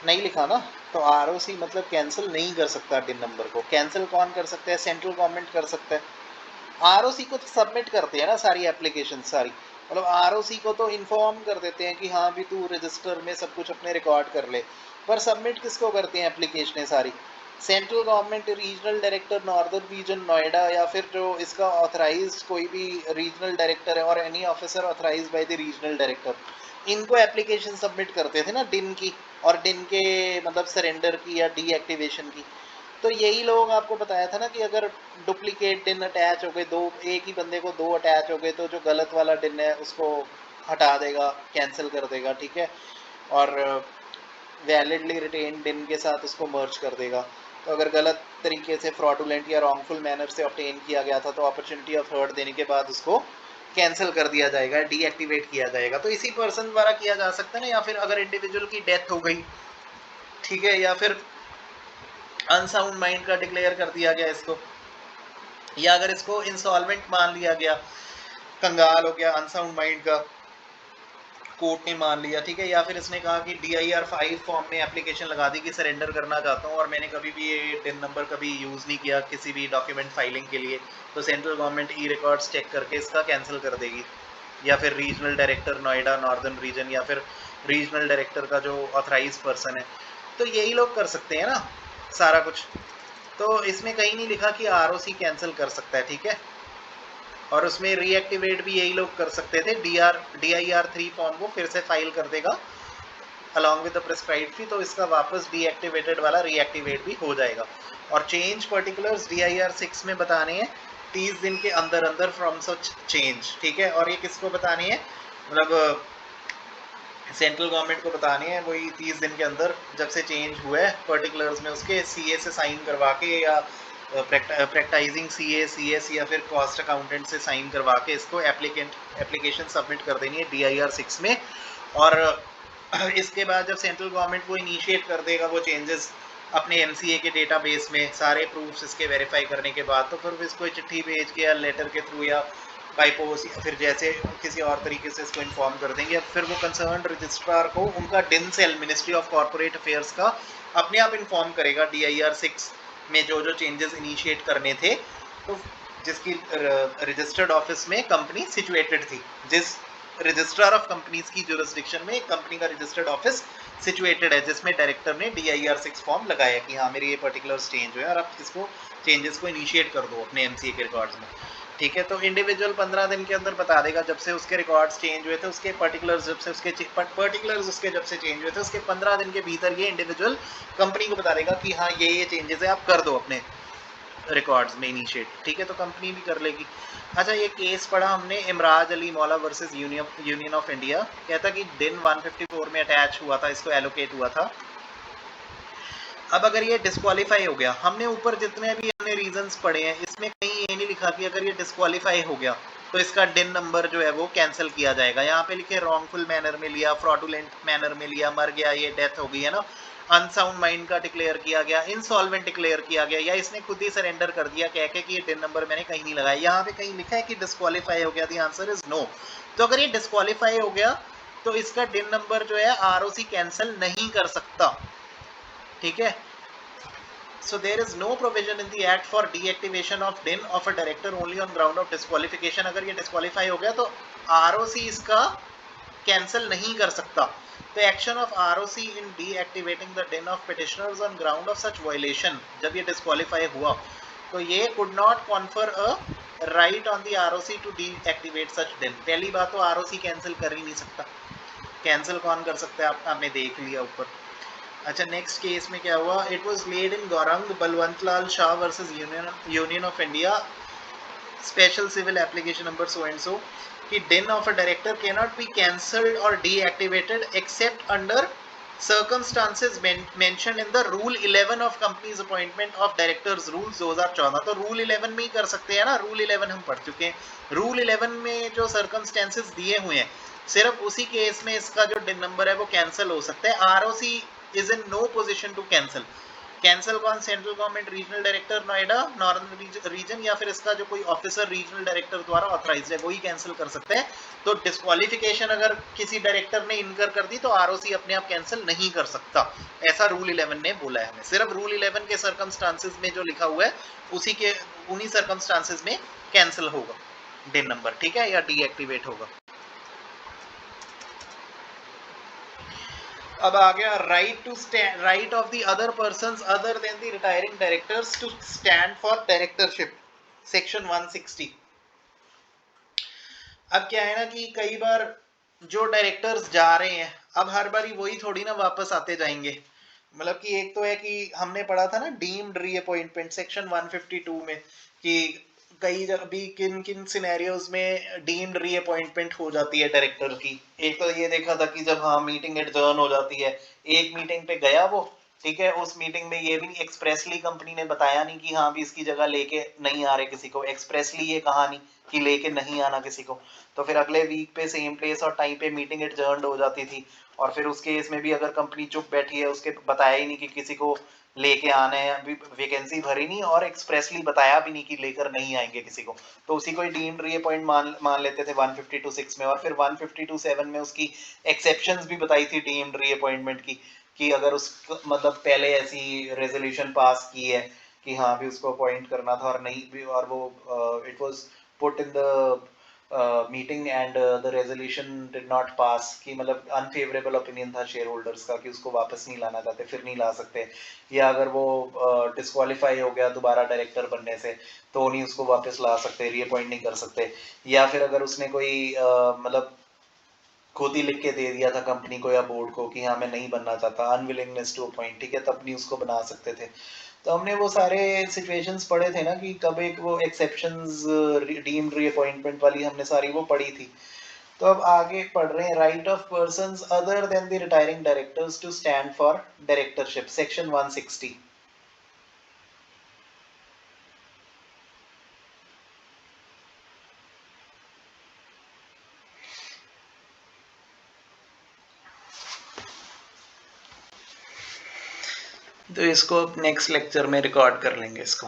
नहीं लिखा ना। तो ROC मतलब कैंसिल नहीं कर सकता DIN नंबर को। कैंसिल कौन कर सकता है, सेंट्रल गवर्नमेंट कर सकता है। ROC को तो सबमिट करते हैं ना सारी एप्लीकेशन सारी, मतलब ROC को तो इन्फॉर्म कर देते हैं कि हाँ भी तू रजिस्टर में सब कुछ अपने रिकॉर्ड कर ले, पर सबमिट किसको करते हैं एप्लीकेशनें सारी, central government, regional director northern region Noida, या फिर जो इसका ऑथराइज कोई भी रीजनल डायरेक्टर है और any officer authorise by the regional director, इनको एप्लीकेशन सबमिट करते थे ना DIN की, और DIN के मतलब सरेंडर की या डीएक्टिवेशन की। तो यही लोग आपको बताया था ना कि अगर डुप्लीकेट DIN अटैच हो गए, दो एक ही बंदे को दो अटैच हो गए, तो जो गलत वाला DIN है उसको हटा देगा, कैंसिल कर देगा। ठीक है, और वैलिडली रिटेन DIN के साथ उसको मर्ज कर देगा। तो अगर गलत तरीके से फ्रॉडुलेंट या रॉन्गफुल मैनर से ऑब्टेन किया गया था तो अपॉर्चुनिटी ऑफ हर्ट देने के बाद उसको कैंसिल कर दिया जाएगा, डीएक्टिवेट किया जाएगा। तो इसी पर्सन द्वारा किया जा सकता है ना, या फिर अगर इंडिविजुअल की डेथ हो गई, ठीक है, या फिर अनसाउंड माइंड का डिक्लेयर कर दिया गया इसको, या अगर इसको इंसॉल्वेंट मान लिया गया, कंगाल हो गया, अनसाउंड माइंड का कोर्ट ने मान लिया। ठीक है, या फिर इसने कहा कि DIR 5 फॉर्म में एप्लीकेशन लगा दी कि सरेंडर करना चाहता हूँ और मैंने कभी भी ये DIN नंबर कभी यूज़ नहीं किया किसी भी डॉक्यूमेंट फाइलिंग के लिए, तो सेंट्रल गवर्नमेंट ई-रिकॉर्ड्स चेक करके इसका कैंसिल कर देगी। या फिर regional director Noida northern region, या फिर रीजनल डायरेक्टर का जो ऑथराइज पर्सन है, तो यही लोग कर सकते हैं ना सारा कुछ। तो इसमें कहीं नहीं लिखा कि ROC कैंसिल कर सकता है। ठीक है, और उसमें रीएक्टिवेट भी यही लोग कर सकते थे। DIR 3 फॉर्म को फिर से फाइल कर देगा अलॉन्ग विद द प्रिस्क्राइब्ड फी, तो इसका वापस डीएक्टिवेटेड वाला रीएक्टिवेट भी हो जाएगा। और चेंज पर्टिकुलर्स DIR 6 में बताने हैं 30 दिन के अंदर अंदर फ्रॉम सच चेंज। ठीक है, और ये किसको बतानी है, मतलब सेंट्रल गवर्नमेंट को बतानी है, वही 30 दिन के अंदर जब से चेंज हुआ है पर्टिकुलर्स में उसके CA से साइन करवा के, या प्रैक्टिसिंग CA CS या फिर कॉस्ट अकाउंटेंट से साइन करवा के इसको एप्लीकेशन सबमिट कर देनी है DIR 6 में। और इसके बाद जब सेंट्रल गवर्नमेंट वो इनिशिएट कर देगा वो चेंजेस अपने एमसीए के डेटाबेस में सारे प्रूफ्स इसके वेरीफाई करने के बाद, तो फिर इसको चिट्ठी भेज के या लेटर के थ्रू या बाई पोस्ट या फिर जैसे किसी और तरीके से इसको इन्फॉर्म कर देंगे, फिर वो कंसर्न रजिस्ट्रार को उनका DIN cell ministry of corporate affairs का अपने आप इन्फॉर्म करेगा DIR 6 में जो जो चेंजेस इनिशिएट करने थे, तो जिसकी रजिस्टर्ड ऑफिस में कंपनी सिचुएटेड थी, जिस रजिस्ट्रार ऑफ कंपनीज की जुरिस्डिक्शन में कंपनी का रजिस्टर्ड ऑफिस सिचुएटेड है, जिसमें डायरेक्टर ने DIR 6 फॉर्म लगाया कि हाँ मेरी ये पर्टिकुलर चेंज हुआ है और आप इसको चेंजेस को इनिशिएट कर दो अपने एमसीए के रिकॉर्ड्स में। ठीक है, तो इंडिविजुअल 15 दिन के अंदर बता देगा जब से उसके रिकॉर्ड्स चेंज हुए थे, उसके पर्टिकुलर्स जब से उसके जब से चेंज हुए थे उसके 15 दिन के भीतर ये इंडिविजुअल कंपनी को बता देगा कि हाँ ये चेंजेस है आप कर दो अपने रिकॉर्ड्स में इनिशिएट। ठीक है, तो कंपनी भी कर लेगी। अच्छा, ये केस पढ़ा हमने इमराज Ali Maula versus union of India, कहता कि दिन 154 में अटैच हुआ था, इसको एलोकेट हुआ था। अब अगर ये डिस्क्वालीफाई हो गया, हमने ऊपर जितने भी हमने रीजंस पढ़े हैं इसमें कहीं ये नहीं लिखा कि अगर ये डिस्क्वालीफाई हो गया तो इसका डिन नंबर जो है वो कैंसिल किया जाएगा। यहाँ पे लिखे रॉन्गफुल मैनर में लिया, फ्रॉडुलेंट मैनर में लिया, मर गया, ये डेथ हो गई है ना, अनसाउंड माइंड का डिक्लेयर किया गया, इंसॉल्वेंट डिक्लेयर किया गया, या इसने खुद ही सरेंडर कर दिया कह के कि ये डिन नंबर मैंने कहीं नहीं लगाया। यहाँ पे कहीं लिखा है कि डिस्क्वालीफाई हो गया, द आंसर इज नो। तो अगर ये डिस्क्वालीफाई हो गया तो इसका डिन नंबर जो है ROC कैंसिल नहीं कर सकता। ठीक है, so there is no provision in the act for deactivation of DIN of a director only on ground of disqualification। अगर ये disqualify हो गया तो ROC इसका कैंसिल नहीं कर सकता। तो action of ROC in deactivating the DIN of petitioners on ground of such violation, जब ये disqualify हुआ तो ये could not confer a right on the ROC to deactivate such DIN। पहली बात तो ROC कैंसिल कर ही नहीं सकता, कैंसिल कौन कर सकता है आपने देख लिया ऊपर। अच्छा, नेक्स्ट केस में क्या हुआ, it was held in Gaurang Balwant Lal Shah versus union of India, special civil application number so and so, कि DIN of a director can not be cancelled और deactivated except under circumstances mentioned in the rule 11 of companies appointment of directors rules 2014। तो रूल 11 में ही कर सकते हैं ना, रूल 11 हम पढ़ चुके हैं। रूल 11 में जो सर्कमस्टेंसेस दिए हुए हैं सिर्फ उसी केस में इसका जो डिन नंबर है वो कैंसिल हो सकता है। ROC is in no position to cancel. Cancel कौन, central government regional director Noida northern region, या फिर इसका जो कोई ऑफिसर रीजनल डायरेक्टर द्वारा ऑथराइज्ड है वही कैंसिल कर सकते हैं। तो डिस्क्वालिफिकेशन अगर किसी डायरेक्टर ने इनकर कर दी तो ROC अपने आप कैंसिल नहीं कर सकता, ऐसा रूल 11 ने बोला है हमें। सिर्फ रूल 11 के सर्कमस्टांसेस में जो लिखा हुआ है उसी के उन्हीं सर्कमस्टांसेस में कैंसिल होगा डिन नंबर। ठीक है, या डीएक्टिवेट होगा। अब आ गया right of the other persons other than the retiring directors to stand for directorship, section 160। अब क्या है ना कि कई बार जो डायरेक्टर्स जा रहे हैं अब हर बारी वही थोड़ी ना वापस आते जाएंगे। मतलब कि एक तो है कि हमने पढ़ा था ना डीम्ड रीअपॉइंटमेंट सेक्शन 152 में कि कई अभी किन किन सिनेरियोज में डीम्ड रीअपॉइंटमेंट हो जाती है डायरेक्टर की। एक तो ये देखा था कि जब हाँ मीटिंग एडजर्न हो जाती है, एक मीटिंग पे गया वो, ठीक है, उस मीटिंग में ये भी एक्सप्रेसली कंपनी ने बताया नहीं कि हाँ भी इसकी जगह लेके नहीं आ रहे किसी को, एक्सप्रेसली ये कहा नहीं कि लेके नहीं आना किसी को, तो फिर अगले वीक पे सेम प्लेस और टाइम पे मीटिंग एडजर्न हो जाती थी। और फिर उस केस में भी अगर कंपनी चुप बैठी है, उसके बताया ही नहीं कि किसी को लेके आना है, अभी वैकेंसी भरी नहीं और एक्सप्रेसली बताया भी नहीं कि लेकर नहीं आएंगे किसी को, तो उसी को डीम्ड रीअपॉइंट मान लेते थे 152(6) में। और फिर 152(7) में उसकी एक्सेप्शंस भी बताई थी डीम्ड रीअपॉइंटमेंट की, कि अगर उस मतलब पहले ऐसी रेजोल्यूशन पास की है कि हाँ भी उसको अपॉइंट करना था और नहीं भी, और वो it was put in the meeting and the resolution did not pass, कि मतलब अनफेवरेबल ओपिनियन था शेयर होल्डर्स का कि उसको वापस नहीं लाना चाहते, फिर नहीं ला सकते। या अगर वो डिस्क्वालीफाई हो गया दोबारा डायरेक्टर बनने से तो नहीं उसको वापस ला सकते, रीअपॉइंट नहीं कर सकते। या फिर अगर उसने कोई मतलब खुद ही लिख के दे दिया था कंपनी को या बोर्ड को कि हाँ मैं नहीं बनना चाहता, अनविलिंगनेस टू अपॉइंट, ठीक है, तब नहीं उसको बना सकते थे। तो हमने वो सारे सिचुएशंस पढ़े थे ना कि कब एक वो एक्सेप्शंस डीम्ड रीअपॉइंटमेंट वाली हमने सारी वो पढ़ी थी। तो अब आगे पढ़ रहे हैं right of persons other than the retiring directors to stand for directorship, section 160। तो इसको नेक्स्ट लेक्चर में रिकॉर्ड कर लेंगे इसको।